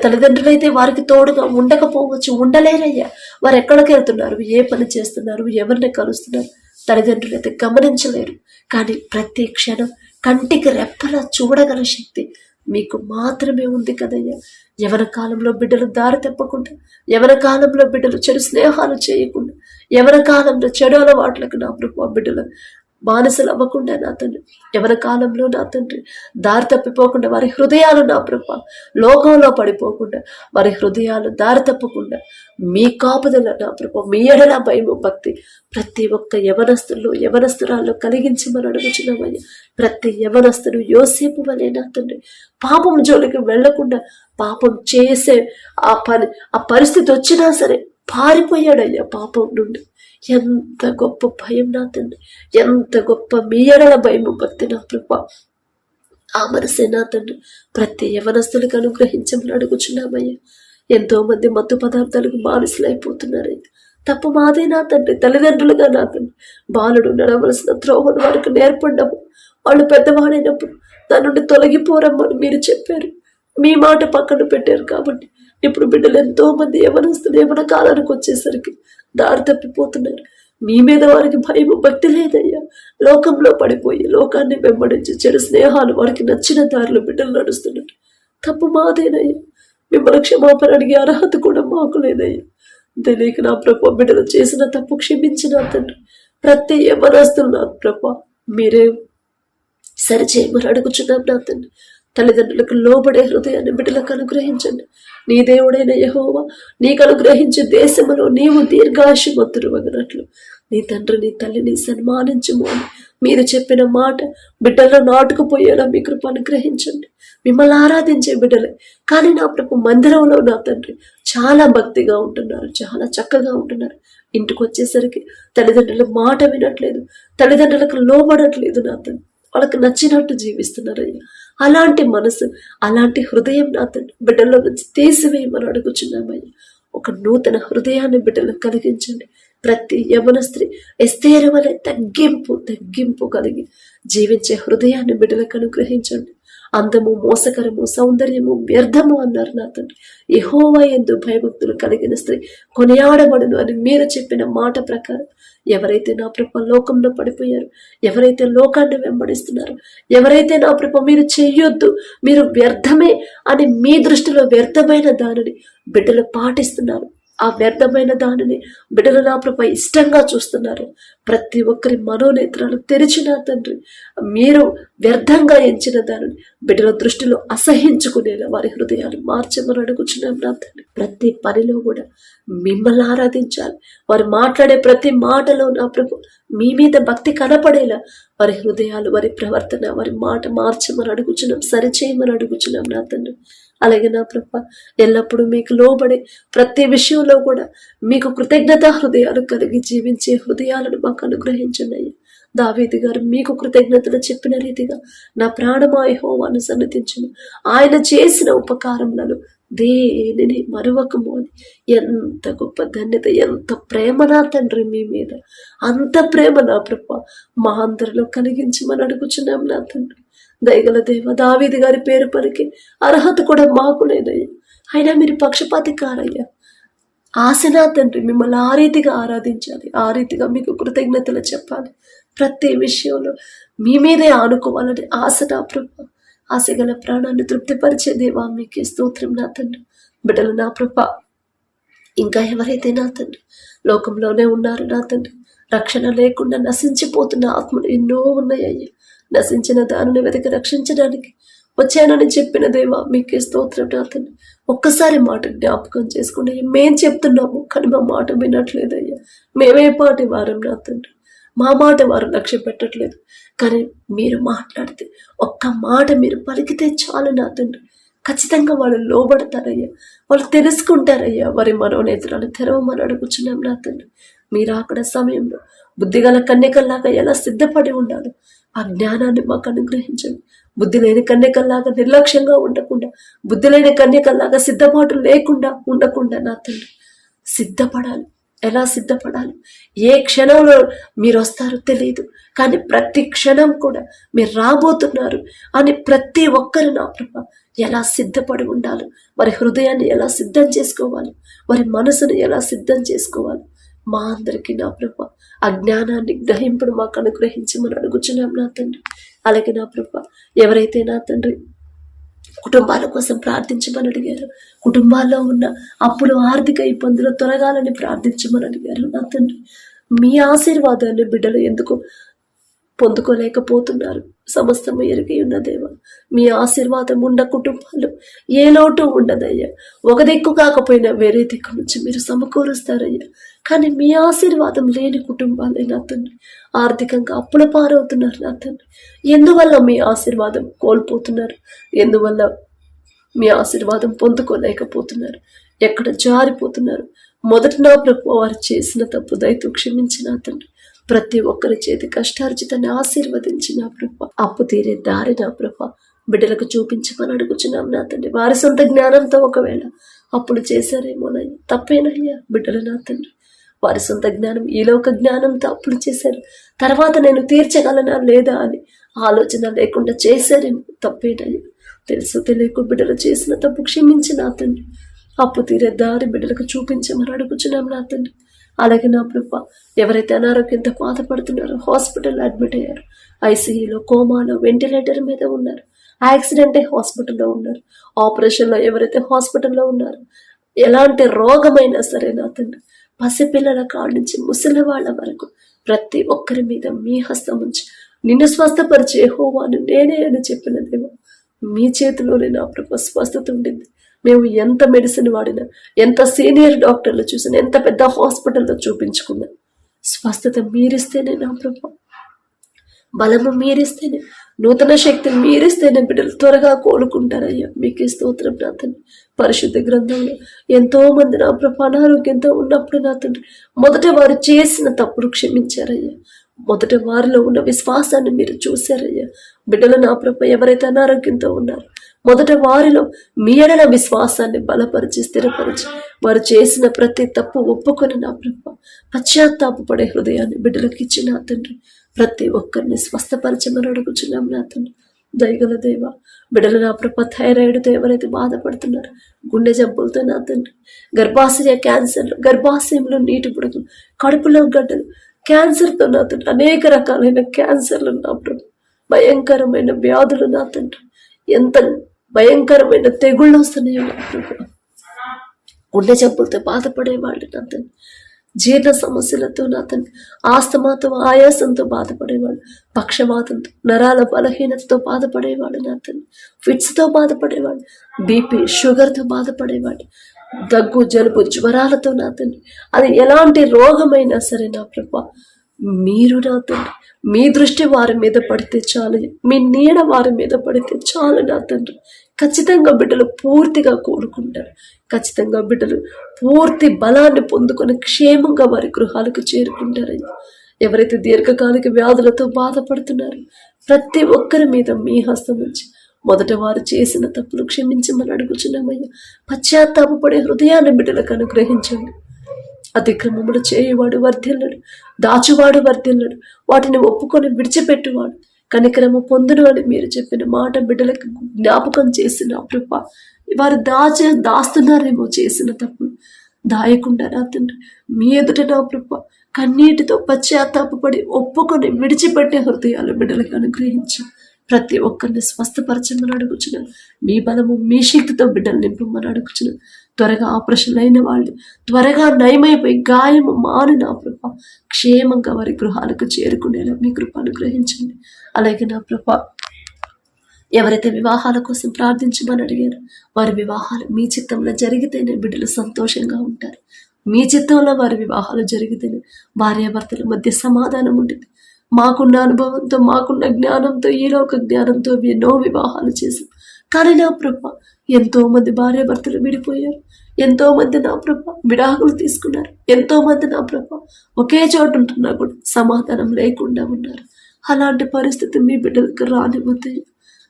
తల్లిదండ్రులైతే వారికి తోడుగా ఉండకపోవచ్చు, ఉండలేరయ్యా. వారు ఎక్కడికి వెళ్తున్నారు, ఏ పని చేస్తున్నారు, ఎవరిని కలుస్తున్నారు తల్లిదండ్రులైతే గమనించలేరు. కానీ ప్రతి క్షణం కంటికి రెప్పలా చూడగల శక్తి మీకు మాత్రమే ఉంది కదయ్యా. యవన కాలంలో బిడ్డలు దారి తప్పకుండా, యవన కాలంలో బిడ్డలు చెడు స్నేహాలు చేయకుండా, యవన కాలంలో చెడు అలవాట్లకు నా ప్రభు బిడ్డలు బానిసలు అవ్వకుండా నా తండ్రి యవన కాలంలో నా తండ్రి దారి తప్పిపోకుండా వారి హృదయాలు నా ప్రభు లోకంలో పడిపోకుండా వారి హృదయాలు దారి తప్పకుండా మీ కాపుదల నా ప్రభు మీ ఎడల భయము భక్తి ప్రతి ఒక్క యవనస్తురాల్లో కలిగించమని అడుగుచున్నామయ్యా. ప్రతి యవనస్తుడు యోసేపు వలె నా తండ్రి పాపం జోలికి వెళ్లకుండా పాపం చేసే ఆ పరిస్థితి వచ్చినా సరే పారిపోయాడయ్యా పాపం నుండి. ఎంత గొప్ప భయం నా తండ్రి, ఎంత గొప్ప మీ ఎడల భయము భక్తి నా ప్రభా. ఆ మనసే నా తండ్రి ప్రతి యవనస్తులకు అనుగ్రహించమని అడుగుచున్నామయ్యా. ఎంతో మంది మత్తు పదార్థాలకు బానిసలైపోతున్నారయ్యా. తప్పు మాదే నా తండ్రి, తల్లిదండ్రులుగా నా తండ్రి బాలుడు నడవలసిన త్రోవను వారికి నేర్పడము. వాళ్ళు పెద్దవాడైనప్పుడు దాని నుండి తొలగిపోరమ్మని మీరు చెప్పారు, మీ మాట పక్కన పెట్టారు. కాబట్టి ఇప్పుడు బిడ్డలు ఎంతో మంది యవనస్తులు యవన కాలానికి వచ్చేసరికి దారి తప్పిపోతున్నారు. మీ మీద వారికి భయము భక్తి లేదయ్యా. లోకంలో పడిపోయి లోకాన్ని వెంబడించి చెడు స్నేహాలు వారికి నచ్చిన దారిలో బిడ్డలు నడుస్తున్నారు. తప్పు మాదేనయ్యా. మిమ్మల్ని క్షమాపణ అడిగే అర్హత కూడా మాకు లేదయ్యా. తెలియక నా ప్రభు బిడ్డలు చేసిన తప్పు క్షమించిన తండ్రి ప్రతి యవనస్తులు నా ప్రభు మీరే సరిచేయమని అడుగుచున్నాం నా తండ్రి. తల్లిదండ్రులకు లోబడే హృదయాన్ని బిడ్డలకు అనుగ్రహించండి. నీ దేవుడైన యెహోవా నీకు అనుగ్రహించే దేశములో నీవు దీర్ఘాయుష్మంతుడు అగినట్లు నీ తండ్రి నీ తల్లిని సన్మానించుము అని మీరు చెప్పిన మాట బిడ్డల్లో నాటుకుపోయేలా మీ కృప అనుగ్రహించండి. మిమ్మల్ని ఆరాధించే బిడ్డలే కానీ నా ప్రభు మందిరంలో నా తండ్రి చాలా భక్తిగా ఉంటున్నారు, చాలా చక్కగా ఉంటున్నారు. ఇంటికి వచ్చేసరికి తల్లిదండ్రుల మాట వినట్లేదు, తల్లిదండ్రులకు లోబడట్లేదు నా తండ్రి, వాళ్ళకి నచ్చినట్టు జీవిస్తున్నారయ్యా. అలాంటి మనసు, అలాంటి హృదయం నా తండ్రి బిడ్డల్లో నుంచి తీసివేయమని అడుగుచున్నామయ్యా. ఒక నూతన హృదయాన్ని బిడ్డలకు కలిగించండి. ప్రతి యవన స్త్రీ ఎస్తేరు వలె తగ్గింపు కలిగి జీవించే హృదయాన్ని బిడ్డలకు అనుగ్రహించండి. అందము, మోసకరము, సౌందర్యము వ్యర్థము అన్నారు నా తండ్రి. యెహోవా యందు భయభక్తులు కలిగిన స్త్రీ కొనియాడబడును అని మీరు చెప్పిన మాట ప్రకారం ఎవరైతే నా ప్రభు లోకంలో పడిపోయారు, ఎవరైతే లోకాన్ని వెంబడిస్తున్నారు, ఎవరైతే నా ప్రభు మీరు చెయ్యొద్దు, మీరు వ్యర్థమే అని మీ దృష్టిలో వ్యర్థమైన దానిని బిడ్డలు పాటిస్తున్నారు, ఆ వ్యర్థమైన దానిని బిడ్డలు నా ప్రభు ఇష్టంగా చూస్తున్నారు. ప్రతి ఒక్కరి మనోనేత్రాలు తెరిచిన తండ్రి మీరు వ్యర్థంగా ఎంచిన దానిని బిడ్డల దృష్టిలో అసహించుకునేలా వారి హృదయాలు మార్చమని అడుగుచున్నాం నా తండ్రి. ప్రతి పనిలో కూడా మిమ్మల్ని ఆరాధించాలి. వారు మాట్లాడే ప్రతి మాటలో నా ప్రభు మీ మీద భక్తి కనపడేలా వారి హృదయాలు, వారి ప్రవర్తన, వారి మాట మార్చమని అడుగుచున్నాం, సరిచేయమని అడుగుచున్నాం నా తండ్రి. అలాగే నా ప్రభు ఎల్లప్పుడూ మీకు లోబడే ప్రతి విషయంలో కూడా మీకు కృతజ్ఞత హృదయాలు కలిగి జీవించే హృదయాలను మాకు అనుగ్రహించండి అయ్యా. దావీదు గారు మీకు కృతజ్ఞతలు చెప్పిన రీతిగా నా ప్రాణమా యెహోవాను సన్నతించును, ఆయన చేసిన ఉపకారములను దేనిని మరువకము అని. ఎంత గొప్ప ధన్యత, ఎంత ప్రేమ నా తండ్రి మీ మీద. అంత ప్రేమ నా ప్రభు మా అందరిలో కలిగించమని అడుగుచున్నాం నా తండ్రి. దయగల దేవ, దావీదు గారి పేరు పలికి అర్హత కూడా మాకు లేదయ్యా. అయినా మీరు పక్షపాతి కారయ్యా. ఆశ నా తండ్రి మిమ్మల్ని ఆ రీతిగా ఆరాధించాలి, ఆ రీతిగా మీకు కృతజ్ఞతలు చెప్పాలి. ప్రతి విషయంలో మీ మీదే ఆనుకోవాలని ఆశ నా ప్రభు. ఆశగల ప్రాణాన్ని తృప్తిపరిచే దేవా మీకే స్తోత్రం నా తండ్రి. బిడ్డలు నా ప్రభ ఇంకా ఎవరైతే నా తండ్రి లోకంలోనే ఉన్నారు నా తండ్రి, రక్షణ లేకుండా నశించిపోతున్న ఆత్మలు ఎన్నో ఉన్నాయ్యా. నశించిన దానిని వెతికి రక్షించడానికి వచ్చానని చెప్పిన దేవా మీకే స్తోత్రం నా తండ్రి. ఒక్కసారి మాట జ్ఞాపకం చేసుకోండి. మేం చెప్తున్నాము కానీ మా మాట వినట్లేదయ్యా. మేమే పాటి వారం నా తండ్రి, మా మాట వారు లక్ష్య పెట్టట్లేదు. కానీ మీరు మాట్లాడితే, ఒక్క మాట మీరు పలికితే చాలు నా తండ్రి, ఖచ్చితంగా వాళ్ళు లోబడతారయ్యా, వాళ్ళు తెలుసుకుంటారయ్యా. వారి మనోనేత్రాలు తెరవమని అడుగుచున్నాం నా తండ్రి. మీరు అక్కడ సమయంలో బుద్ధిగల కన్యకల్లాగా ఎలా సిద్ధపడి ఉండాలో ఆ జ్ఞానాన్ని మాకు అనుగ్రహించండి. బుద్ధి లేని కన్యకల్లాగా నిర్లక్ష్యంగా ఉండకుండా, బుద్ధి లేని కన్యకల్లాగా సిద్ధపాటు లేకుండా ఉండకుండా నా తండ్రి సిద్ధపడాలి. ఎలా సిద్ధపడాలి, ఏ క్షణంలో మీరు వస్తారో తెలియదు, కానీ ప్రతి క్షణం కూడా మీరు రాబోతున్నారు అని ప్రతి ఒక్కరు నా ప్రభా ఎలా సిద్ధపడి ఉండాలి, వారి హృదయాన్ని ఎలా సిద్ధం చేసుకోవాలి, వారి మనసును ఎలా సిద్ధం చేసుకోవాలి. మా అందరికీ నా ప్రభా ఆ జ్ఞానాన్ని గ్రహింపుడు మాకు అనుగ్రహించమని అడుగుచున్నాం నా తండ్రి. అలాగే నా ప్రభా ఎవరైతే నా తండ్రి కుటుంబాల కోసం ప్రార్థించమని అడిగారు, కుటుంబాల్లో ఉన్న అప్పులు ఆర్థిక ఇబ్బందులు తొలగాలని ప్రార్థించమని అడిగారు నా తండ్రి. మీ ఆశీర్వాదాన్ని బిడ్డలు ఎందుకు పొందుకోలేకపోతున్నారు? సమస్తము ఎరిగి ఉన్న దేవా, మీ ఆశీర్వాదం ఉన్న కుటుంబాలు ఏ లోటు ఉండదయ్యా. ఒక దిక్కు కాకపోయినా వేరే దిక్కు నుంచి మీరు సమకూరుస్తారయ్యా. కానీ మీ ఆశీర్వాదం లేని కుటుంబాలే నా తండ్రి ఆర్థికంగా అప్పుల పారవుతున్నారు నా తండ్రి. ఎందువల్ల మీ ఆశీర్వాదం కోల్పోతున్నారు? ఎందువల్ల మీ ఆశీర్వాదం పొందుకోలేకపోతున్నారు? ఎక్కడ జారిపోతున్నారు? మొదట నా ప్రభు వారు చేసిన తప్పు దయతో క్షమించి నా తండ్రి ప్రతి ఒక్కరి చేతి కష్టార్జితాన్ని ఆశీర్వదించి నా ప్రభ అప్పు తీరే దారి నా ప్రభ బిడ్డలకు చూపించమని అడుగుచున్నాం నా తండ్రి. వారి సొంత జ్ఞానంతో ఒకవేళ అప్పులు చేశారేమోనయ్యా, తప్పేనయ్యా. బిడ్డలు నా తండ్రి వారి సొంత జ్ఞానం, ఈలోక జ్ఞానంతో అప్పులు చేశారు, తర్వాత నేను తీర్చగలనా లేదా అని ఆలోచన లేకుండా చేశారేమో, తప్పేనయ్యా. తెలుసు తెలియకు బిడ్డలు చేసిన తప్పు క్షమించి నా తండ్రి అప్పు తీరే దారి బిడ్డలకు చూపించమని అడుగుచున్నాం నా తండ్రి. అలాగే నా ప్రభా ఎవరైతే అనారోగ్యంతో బాధపడుతున్నారో, హాస్పిటల్లో అడ్మిట్ అయ్యారు, ఐసీయూలో, కోమాలో, వెంటిలేటర్ మీద ఉన్నారు, యాక్సిడెంట్ అయి హాస్పిటల్లో ఉన్నారు, ఆపరేషన్లో ఎవరైతే హాస్పిటల్లో ఉన్నారో, ఎలాంటి రోగమైనా సరే నా తండ్రి పసిపిల్లల కాడ నుంచి ముసలి వాళ్ళ వరకు ప్రతి ఒక్కరి మీద మీ హస్తం ఉంచి నిన్ను స్వస్థపరిచే యెహోవాను నేనే అని చెప్పిన దేవా, మీ చేతిలోనే నా ప్రభు స్వస్థత ఉండింది. మేము ఎంత మెడిసిన్ వాడినా, ఎంత సీనియర్ డాక్టర్లు చూసినా, ఎంత పెద్ద హాస్పిటల్లో చూపించుకున్నా, స్వస్థత మీరిస్తేనే నా ప్రభు, బలము మీరిస్తేనే, నూతన శక్తిని మీరిస్తేనే బిడ్డలు త్వరగా కోలుకుంటారయ్యా. మీకే స్తోత్రం నా తండ్రి. పరిశుద్ధ గ్రంథంలో ఎంతో మంది నా ప్రభు అనారోగ్యంతో ఉన్నప్పుడు నా తండ్రి మొదట వారు చేసిన తప్పుడు క్షమించారయ్యా. మొదట వారిలో ఉన్న విశ్వాసాన్ని మీరు చూశారయ్యా. బిడ్డలు నా ప్రభు ఎవరైతే అనారోగ్యంతో ఉన్నారో మొదట వారిలో మీ ఎడల విశ్వాసాన్ని బలపరిచి స్థిరపరిచి వారు చేసిన ప్రతి తప్పు ఒప్పుకొని నా ప్రభు పశ్చాత్తాపపడే హృదయాన్ని బిడ్డలకు ఇచ్చి నా తండ్రి ప్రతి ఒక్కరిని స్వస్థపరచమని అడుగుచున్నాం నా తండ్రి. దయగల దేవ బిడ్డలు నా ప్రభు థైరాయిడ్తో ఎవరైతే బాధపడుతున్నారో, గుండె జబ్బులతో నా తండ్రి, గర్భాశయ క్యాన్సర్లు, గర్భాశయంలో నీటి బుడగలు, కడుపులో గడ్డలు, క్యాన్సర్తో నా తండ్రి అనేక రకాలైన క్యాన్సర్లు నా ప్రభు, భయంకరమైన వ్యాధులు నా తండ్రి, ఎంత భయంకరమైన తెగుళ్ళు వస్తున్నాయో నా ప్రభు, గుండె జబ్బులతో బాధపడేవాళ్ళు నా తండ్రి, జీర్ణ సమస్యలతో నా తండ్రి, ఆస్తమాతో ఆయాసంతో బాధపడేవాళ్ళు, పక్షవాతంతో, నరాల బలహీనతతో బాధపడేవాళ్ళు నా తండ్రి, ఫిట్స్తో బాధపడేవాళ్ళు, బీపీ షుగర్తో బాధపడేవాళ్ళు, దగ్గు జలుబు జ్వరాలతో నా తండ్రి, అది ఎలాంటి రోగమైనా సరే నా ప్రభు మీరు నా తండ్రి మీ దృష్టి వారి మీద పడితే చాలు, మీ నీడ వారి మీద పడితే చాలు నా తండ్రి. ఖచ్చితంగా బిడ్డలు పూర్తిగా కోలుకుంటారు. ఖచ్చితంగా బిడ్డలు పూర్తి బలాన్ని పొందుకొని క్షేమంగా వారి గృహాలకు చేరుకుంటారయ్యా. ఎవరైతే దీర్ఘకాలిక వ్యాధులతో బాధపడుతున్నారో ప్రతి ఒక్కరి మీద మీ హస్తం ఉంచి మొదట వారు చేసిన తప్పులు క్షమించమని అడుగుచున్నామయ్యా. పశ్చాత్తాపపడే హృదయాన్ని బిడ్డలకు అనుగ్రహించండి. అతిక్రమములు చేయువాడు వర్ధిల్లడు, దాచువాడు వర్ధిల్లడు, వాటిని ఒప్పుకొని విడిచిపెట్టువాడు కనికరము పొందును అని మీరు చెప్పిన మాట బిడ్డలకు జ్ఞాపకం చేసిన కృప. వారు దాస్తున్నారేమో చేసిన తప్పులు దాయకుండా నా తండ్రి మీ ఎదుట నా కృప కన్నీటితో పశ్చాత్తాపడి ఒప్పుకొని విడిచిపెట్టే హృదయాలు బిడ్డలకు అనుగ్రహించి ప్రతి ఒక్కరిని స్వస్థపరచమని అడుగుచున్నాను. మీ బలము మీ శక్తితో బిడ్డలు నింపమని అడుగుచున్నాను. త్వరగా ఆపరేషన్ అయిన వాళ్ళు త్వరగా నయమైపోయి గాయము మాని నా ప్రభ క్షేమంగా వారి గృహాలకు చేరుకునేలా మీ కృప అనుగ్రహించండి. అలాగే నా ప్రభ ఎవరైతే వివాహాల కోసం ప్రార్థించమని అడిగారో వారి వివాహాలు మీ చిత్తంలో జరిగితేనే బిడ్డలు సంతోషంగా ఉంటారు. మీ చిత్తంలో వారి వివాహాలు జరిగితేనే భార్యాభర్తల మధ్య సమాధానం ఉంటుంది. మాకున్న అనుభవంతో మాకున్న జ్ఞానంతో ఈ లోక జ్ఞానంతో ఎన్నో వివాహాలు చేశాం. కానీ నా ప్రభ ఎంతో మంది భార్యాభర్తలు విడిపోయారు. ఎంతో మంది నా ప్రభ విడాకులు తీసుకున్నారు. ఎంతో మంది నా ప్రభ ఒకే చోటు ఉంటున్నా కూడా సమాధానం లేకుండా ఉన్నారు. అలాంటి పరిస్థితి మీ బిడ్డలకు రానివ్వద్దు.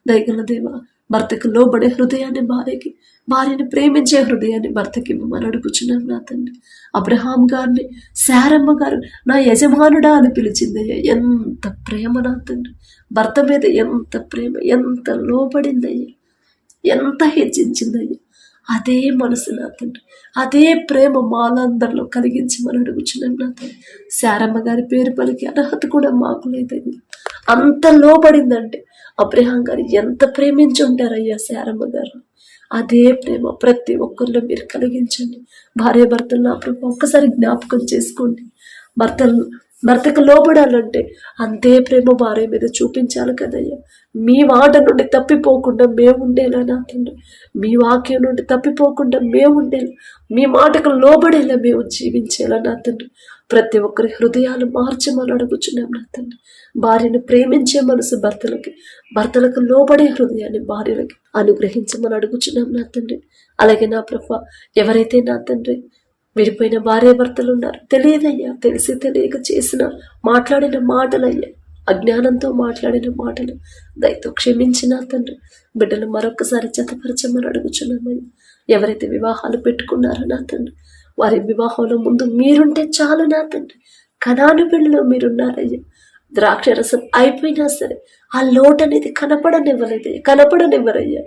దయగల దేవ, భర్తకు లోబడే హృదయాన్ని భార్యకి, భార్యని ప్రేమించే హృదయాన్ని భర్తకి ఇవ్వమని అడుగుచున్నాను నా తండ్రి. అబ్రహాం గారిని శారమ్మ గారు నా యజమానుడా అని పిలిచిందయ్యా. ఎంత ప్రేమ నా తండ్రి, భర్త మీద ఎంత ప్రేమ, ఎంత లోబడిందయ్యా, ఎంత హెచ్చించిందయ్యా. అదే మనసు నా తండ్రి, అదే ప్రేమ మాలందరిలో కలిగించమని అడుగుచున్నాను నా తండ్రి. శారమ్మ గారి పేరు పలికి అర్హత కూడా మాకు లేదయ్యా. అంత లోబడిందంటే అబ్రహాం గారు ఎంత ప్రేమించి ఉంటారయ్యా శారమ్మ గారు. అదే ప్రేమ ప్రతి ఒక్కరిలో మీరు కలిగించండి. భార్యాభర్తలు నా ప్రభు ఒక్కసారి జ్ఞాపకం చేసుకోండి. భర్తకు లోబడాలంటే అంతే ప్రేమ భార్య మీద చూపించాలి కదయ్యా. మీ మాట నుండి తప్పిపోకుండా మేము ఉండేలా నా తండ్రి, మీ వాక్యం నుండి తప్పిపోకుండా మేము ఉండేలా, మీ మాటకు లోబడేలా మేము జీవించేలా నా తండ్రి. ప్రతి ఒక్కరి హృదయాలు మార్చమని అడుగుచున్నాం నా తండ్రి. భార్యను ప్రేమించే మనసు భర్తలకి, భర్తలకు లోబడే హృదయాన్ని భార్యలకి అనుగ్రహించమని అడుగుచున్నాం నా తండ్రి. అలాగే నా ప్రభు ఎవరైతే నా తండ్రి విడిపోయిన భార్యాభర్తలు ఉన్నారు, తెలియదయ్యా, తెలిసి తెలియక చేసిన మాట్లాడిన మాటలయ్యా, అజ్ఞానంతో మాట్లాడిన మాటలు దయతో క్షమించిన తండ్రి బిడ్డలు మరొకసారి జతపరచమని అడుగుచున్నామయ్యా. ఎవరైతే వివాహాలు పెట్టుకున్నారో నా తండ్రి వారి వివాహంలో ముందు మీరుంటే చాలు నా తండ్రి. కనాను పెళ్లిలో మీరున్నారయ్యా. ద్రాక్షరసం అయిపోయినా సరే ఆ లోటు అనేది కనపడనివ్వరయ్యా.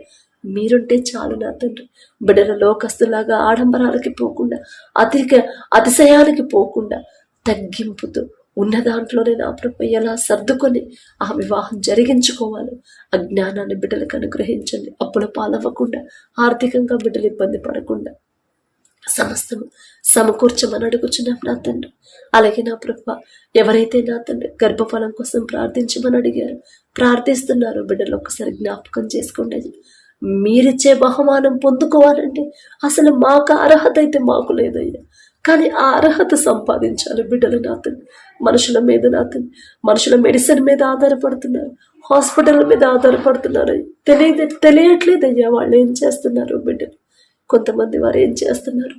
మీరుంటే చాలు నా తండ్రి. బిడ్డల లోకస్తులాగా ఆడంబరాలకి పోకుండా, అతిశయాలకి పోకుండా తగ్గింపుతో ఉన్న దాంట్లోనే నా ప్రభు ఎలా సర్దుకొని ఆ వివాహం జరిగించుకోవాలి. ఆ జ్ఞానాన్ని బిడ్డలకు అనుగ్రహించండి. అప్పుల పాలవ్వకుండా, ఆర్థికంగా బిడ్డలు ఇబ్బంది పడకుండా సమస్తము సమకూర్చమని అడుగుచున్నాం నా తండ్రి. అలాగే నా ప్రభు ఎవరైతే నా తండ్రి గర్భఫలం కోసం ప్రార్థించమని అడిగారు, ప్రార్థిస్తున్నారు, బిడ్డలు ఒక్కసారి జ్ఞాపకం చేసుకోండి. మీరిచ్చే బహుమానం పొందుకోవాలంటే అసలు మాకు అర్హత అయితే మాకు లేదయ్యా. కానీ ఆ అర్హత సంపాదించాలి బిడ్డలు నా తండ్రి. మనుషుల మీద నా తండ్రి, మనుషుల మెడిసిన్ మీద ఆధారపడుతున్నారు, హాస్పిటల్ మీద ఆధారపడుతున్నారు. తెలియట్లేదయ్యా వాళ్ళు ఏం చేస్తున్నారు బిడ్డలు. కొంతమంది వారు ఏం చేస్తున్నారు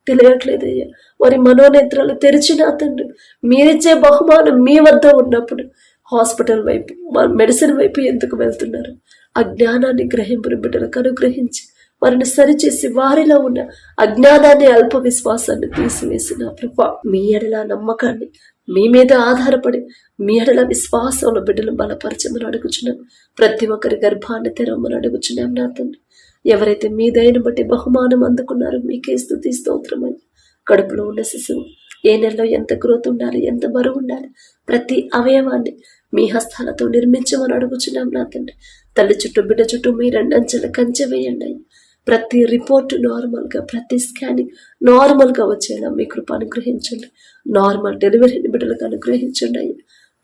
తెలియట్లేదయ్యా. వారి మనోనేత్రాలు తెరిచిన తండ్రి మీరిచ్చే బహుమానం మీ వద్ద ఉన్నప్పుడు హాస్పిటల్ వైపు, మెడిసిన్ వైపు ఎందుకు వెళ్తున్నారు? ఆ జ్ఞానాన్ని గ్రహింపుని బిడ్డలకు అనుగ్రహించి వారిని సరిచేసి వారిలో ఉన్న అజ్ఞానాన్ని, అల్ప విశ్వాసాన్ని తీసివేసిన ప్రభా మీ ఎడల నమ్మకాన్ని, మీ మీద ఆధారపడి మీ ఎడల విశ్వాసంలో బిడ్డలు బలపరచమని అడుగుచున్నాం. ప్రతి ఒక్కరి గర్భాన్ని తెరవమని అడుగుచున్నాం నా తండ్రి. ఎవరైతే మీ దయను బట్టి బహుమానం అందుకున్నారో మీకే స్తుతి స్తోత్రమని. కడుపులో ఉన్న శిశువు ఏ నెలలో ఎంత గ్రోత్ ఉండాలి, ఎంత బరువు ఉండాలి, ప్రతి అవయవాన్ని మీ హస్తాలతో నిర్మించమని అడుగుచున్నాం నా తండ్రి. తల్లి చుట్టూ బిడ్డ చుట్టూ మీ రెండంచెల కంచె వేయండి. ప్రతి రిపోర్ట్ నార్మల్గా, ప్రతి స్కానింగ్ నార్మల్గా వచ్చేలా మీ కృప అనుగ్రహించండి. నార్మల్ డెలివరీని బిడ్డలకు అనుగ్రహించండి.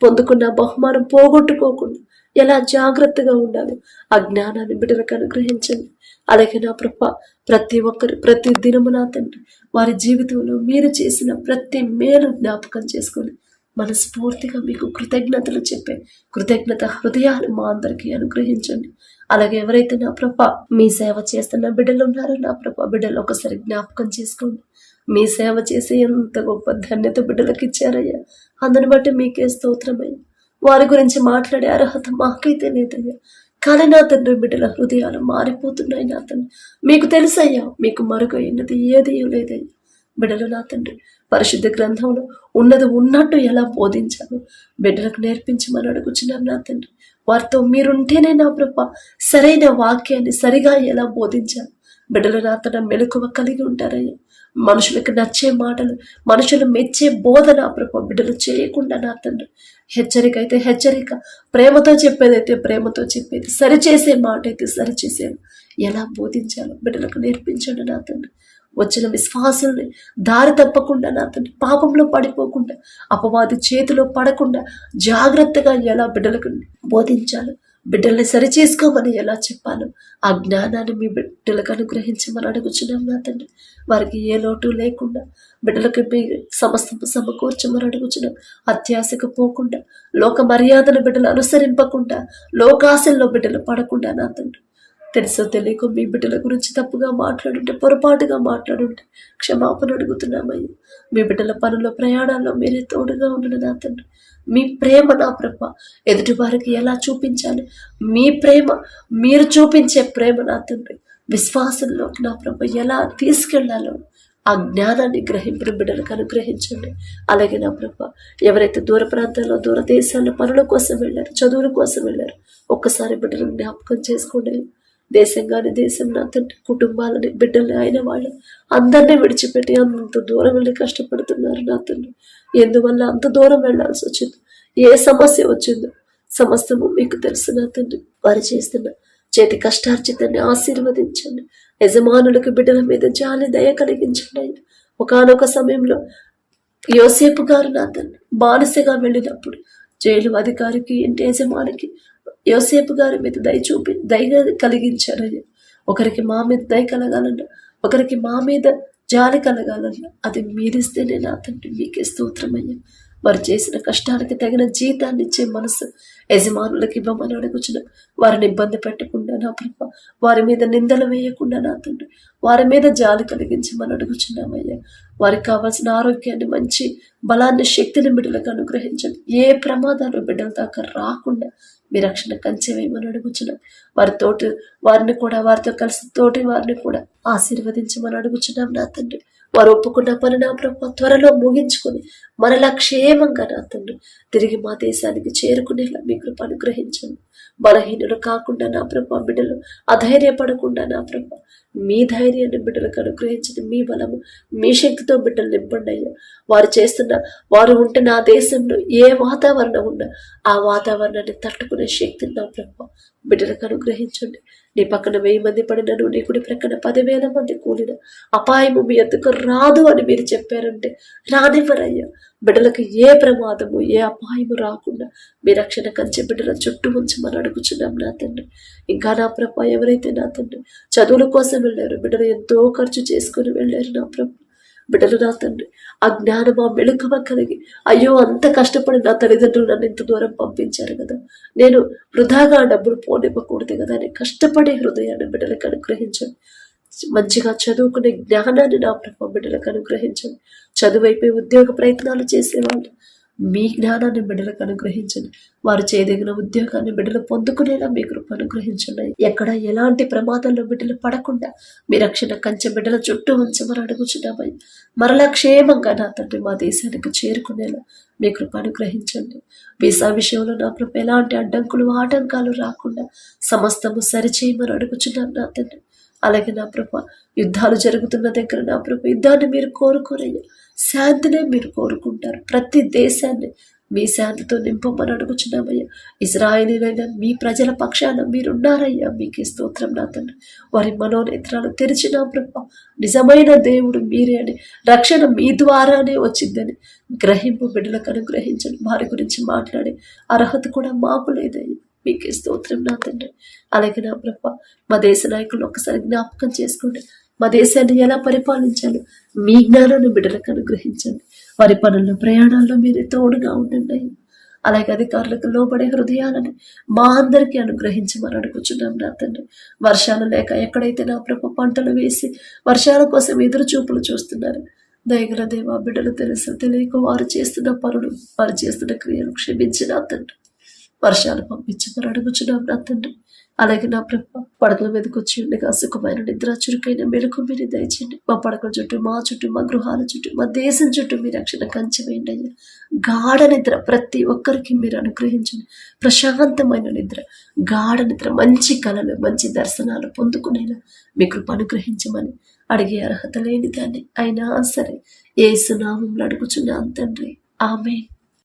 పొందుకున్న బహుమానం పోగొట్టుకోకుండా ఎలా జాగ్రత్తగా ఉండాలి ఆ జ్ఞానాన్ని బిడ్డలకు అనుగ్రహించండి. అలాగే నా ప్రభ ప్రతి ఒక్కరు ప్రతి దినము నా తండ్రి వారి జీవితంలో మీరు చేసిన ప్రతి మేలు జ్ఞాపకం చేసుకొని మనస్ఫూర్తిగా మీకు కృతజ్ఞతలు చెప్పే కృతజ్ఞత హృదయాలు మా అందరికీ అనుగ్రహించండి. అలాగే ఎవరైతే నా ప్రభ మీ సేవ చేస్తున్న బిడ్డలు ఉన్నారో నా ప్రభ బిడ్డలు ఒకసారి జ్ఞాపకం చేసుకోండి. మీ సేవ చేసి ఎంత గొప్ప ధన్యత బిడ్డలకు ఇచ్చారయ్యా. అందుని బట్టి మీకే స్తోత్రమయ్యా. వారి గురించి మాట్లాడే అర్హత మాకైతే లేదయ్యా. కానీ నా తండ్రి బిడ్డల హృదయాలు మారిపోతున్నాయి నా తండ్రి. మీకు తెలుసయ్యా, మీకు మరుగైనది ఏదీ లేదయ్యా. బిడ్డలు నా తండ్రి పరిశుద్ధ గ్రంథంలో ఉన్నది ఉన్నట్టు ఎలా బోధించాలో బిడ్డలకు నేర్పించమని అడుగుచున్నాను నా తండ్రి. వారితో మీరుంటేనే నా ప్రభ సరైన వాక్యాన్ని సరిగా ఎలా బోధించాలి బిడ్డలు నా తండ్రి మెలకువ కలిగి ఉంటారయ్యా. మనుషులకు నచ్చే మాటలు, మనుషులు మెచ్చే బోధ నా ప్రభు బిడ్డలు చేయకుండా నా తండ్రి, హెచ్చరిక అయితే హెచ్చరిక, ప్రేమతో చెప్పేదైతే ప్రేమతో చెప్పేది, సరిచేసే మాట అయితే సరిచేసేది ఎలా బోధించాలో బిడ్డలకు నేర్పించండి నా తండ్రి. వచ్చిన విశ్వాసుల్ని దారి తప్పకుండా నా తండ్రి, పాపంలో పడిపోకుండా, అపవాది చేతిలో పడకుండా జాగ్రత్తగా ఎలా బిడ్డలకు బోధించాలో, బిడ్డల్ని సరిచేసుకోమని ఎలా చెప్పాలో ఆ జ్ఞానాన్ని మీ బిడ్డలకు అనుగ్రహించమని అడుగుచున్నాం నా తండ్రి. వారికి ఏ లోటు లేకుండా బిడ్డలకు మీ సమస్తము సమకూర్చమని అడుగుచున్నాం. అత్యాశకు పోకుండా, లోక మర్యాదను బిడ్డలు అనుసరింపకుండా, లోకాశల్లో బిడ్డలు పడకుండా నా తండ్రి, తెలుసో తెలియక మీ బిడ్డల గురించి తప్పుగా మాట్లాడుంటే, పొరపాటుగా మాట్లాడుంటే క్షమాపణ అడుగుతున్నామయ్యా. మీ బిడ్డల పనుల ప్రయాణాల్లో మీరే తోడుగా ఉండను నా తండ్రి. మీ ప్రేమ నా ప్రభ ఎదుటి వారికి ఎలా చూపించాలి, మీ ప్రేమ మీరు చూపించే ప్రేమ నా తండ్రి విశ్వాసంలోకి నా ప్రభ ఎలా తీసుకెళ్లాలో ఆ జ్ఞానాన్ని గ్రహింపుడు బిడ్డలకు అనుగ్రహించండి. అలాగే నా ప్రభ ఎవరైతే దూర ప్రాంతాల్లో, దూర దేశాల్లో పనుల కోసం వెళ్ళారు, చదువుల కోసం వెళ్ళారు, ఒక్కసారి బిడ్డలను జ్ఞాపకం చేసుకోండి. దేశం కాని దేశం నా తండ్రి, కుటుంబాలని, బిడ్డల్ని, అయిన వాళ్ళు అందరినీ విడిచిపెట్టి అంత దూరం వెళ్ళి కష్టపడుతున్నారు నా తండ్రి. ఎందువల్ల అంత దూరం వెళ్లాల్సి వచ్చింది, ఏ సమస్య వచ్చిందో సమస్తము మీకు తెలుసు నా తండ్రి. వారు చేస్తున్న చేతి కష్టార్జితాన్ని ఆశీర్వదించండి. యజమానులకు బిడ్డల మీద జాలి దయ కలిగించండి. ఒకానొక సమయంలో యోసేపు గారు నా తండ్రి బానిసగా వెళ్ళినప్పుడు జైలు అధికారికి, ఇంటి యజమానికి యోసేపు గారి మీద దయ కలిగించారయ్యా. ఒకరికి మా మీద దయ కలగాలన్నా, ఒకరికి మా మీద జాలి కలగాలన్నా అది మీరిస్తేనే నా తండ్రి మీకే స్తోత్రమయ్యా. వారు చేసిన కష్టానికి తగిన జీతాన్ని ఇచ్చే మనసు యజమానులకు ఇవ్వమని అడుగుచున్న. వారిని ఇబ్బంది పెట్టకుండా నా ప్రభ, వారి మీద నిందలు వేయకుండా నా తండ్రి వారి మీద జాలి కలిగించమని అడుగుచున్నామయ్యా. వారికి కావాల్సిన ఆరోగ్యాన్ని, మంచి బలాన్ని, శక్తిని బిడ్డలకు అనుగ్రహించండి. ఏ ప్రమాదాలు బిడ్డల దాకా రాకుండా మీ రక్షణ కంచె వేయమని అడుగుచున్నాం. వారిని కూడా, వారితో కలిసి తోటి వారిని కూడా ఆశీర్వదించమని అడుగుచున్నాం నా తండ్రి. వారు ఒప్పుకున్న పని నా ప్రభు త్వరలో ముగించుకొని మనలా క్షేమంగా నా తండ్రి తిరిగి మా దేశానికి చేరుకునేలా మీ కృప అనుగ్రహించండి. బలహీనులు కాకుండా నా ప్రభు బిడ్డలు అధైర్యపడకుండా నా ప్రభు మీ ధైర్యాన్ని బిడ్డలకు అనుగ్రహించండి. మీ బలము, మీ శక్తితో బిడ్డలు నింపండి అయ్యా. వారు ఉంటున్న ఆ దేశంలో ఏ వాతావరణం ఉన్నా ఆ వాతావరణాన్ని తట్టుకునే శక్తిని నా ప్రభు బిడ్డలకు అనుగ్రహించండి. నీ పక్కన 1000 మంది పడినను, నీ కుడి ప్రక్కన 10,000 మంది కూలిన అపాయము మీ ఎద్దుకు రాదు అని మీరు చెప్పారంటే రానివ్వరయ్యా. బిడ్డలకు ఏ ప్రమాదము, ఏ అపాయము రాకుండా మీ రక్షణ కంచె బిడ్డల చుట్టూ ఉంచమని అడుగుచున్నాం నా తండ్రి. ఇంకా నా ప్రభ ఎవరైతే నా తండ్రి చదువుల కోసం వెళ్ళారు, బిడ్డలు ఎంతో ఖర్చు చేసుకుని వెళ్ళారు నా ప్రభ, బిడ్డలు నా తండ్రి ఆ జ్ఞానం, ఆ మెలకువ కలిగి, అయ్యో అంత కష్టపడి నా తల్లిదండ్రులు నన్ను ఇంత దూరం పంపించారు కదా, నేను వృధాగా డబ్బులు పోనివ్వకూడదు కదా అని కష్టపడే హృదయాన్ని బిడ్డలకు అనుగ్రహించండి. మంచిగా చదువుకునే జ్ఞానాన్ని నా ప్రభు బిడ్డలకు అనుగ్రహించండి. చదువు అయిపోయి ఉద్యోగ ప్రయత్నాలు చేసేవాళ్ళు మీ జ్ఞానాన్ని బిడ్డలకు అనుగ్రహించండి. వారు చేయదగిన ఉద్యోగాన్ని బిడ్డలు పొందుకునేలా మీ కృప అనుగ్రహించండి. ఎక్కడ ఎలాంటి ప్రమాదాల్లో బిడ్డలు పడకుండా మీ రక్షణ కంచె బిడ్డల చుట్టూ ఉంచమని అడుగుచున్నామని మరలా క్షేమంగా నా తండ్రి మా దేశానికి చేరుకునేలా మీ కృప అనుగ్రహించండి. వీసా విషయంలో నా కృప ఎలాంటి అడ్డంకులు, ఆటంకాలు రాకుండా సమస్తము సరిచేయమని అడుగుచున్నాం నా తండ్రి. అలాగే నా ప్రభ యుద్ధాలు జరుగుతున్న దగ్గర నా ప్రభ యుద్ధాన్ని మీరు కోరుకోరయ్యా, శాంతినే మీరు కోరుకుంటారు. ప్రతి దేశాన్ని మీ శాంతితో నింపమని అడుగుచున్నామయ్యా. ఇజ్రాయేలీలైన మీ ప్రజల పక్షాన మీరున్నారయ్యా, మీకే స్తోత్రం నా తండ్రి. వారి మనోనేత్రాలు తెరిచిన ప్రభ నిజమైన దేవుడు మీరే అని, రక్షణ మీ ద్వారానే వచ్చిందని గ్రహింపు బిడ్డలకు అనుగ్రహించండి. వారి గురించి మాట్లాడే అర్హత కూడా మాకు లేదయ్యా, మీకే స్తోత్రం నా తండ్రి. అలాగే నా ప్రభ మా దేశ నాయకులు ఒక్కసారి జ్ఞాపకం చేసుకోండి. మా దేశాన్ని ఎలా పరిపాలించాలో మీ జ్ఞానాన్ని బిడ్డలకు అనుగ్రహించండి. వారి పనుల్లో, ప్రయాణాల్లో మీరే తోడుగా ఉండండి. అలాగే అధికారులకు లోబడే హృదయాలని మా అందరికీ అనుగ్రహించమని అడుగుచున్నాం నా తండ్రి. వర్షాలు లేక ఎక్కడైతే నా ప్రభ పంటలు వేసి వర్షాల కోసం ఎదురు చూపులు చూస్తున్నారు, దయగల దేవా బిడ్డలు తెలుసు తెలియక వారు చేస్తున్న పనులు, వారు చేస్తున్న క్రియలు క్షమించిన తండ్రి వర్షాలు పంపించమని అడుగుచున్నాం నా తండ్రి. అలాగే నా ప్రభ పడకల మీదకి వచ్చి ఉండగా సుఖమైన నిద్ర, చురుకైన మెలకు మీరు దయచేయండి. మా పడకల చుట్టూ, మా చుట్టూ, మా గృహాల చుట్టూ, మా దేశం చుట్టూ మీ రక్షణ కంచె వేయండి అయ్యా. గాఢ నిద్ర ప్రతి ఒక్కరికి మీరు అనుగ్రహించండి. ప్రశాంతమైన నిద్ర, గాఢ నిద్ర, మంచి కళలు, మంచి దర్శనాలు పొందుకునేలా మీ కృప అనుగ్రహించమని అడిగే అర్హత లేని దాన్ని అయినా సరే యేసు నామములో అడుగుచున్నాను తండ్రి. ఆమేన్.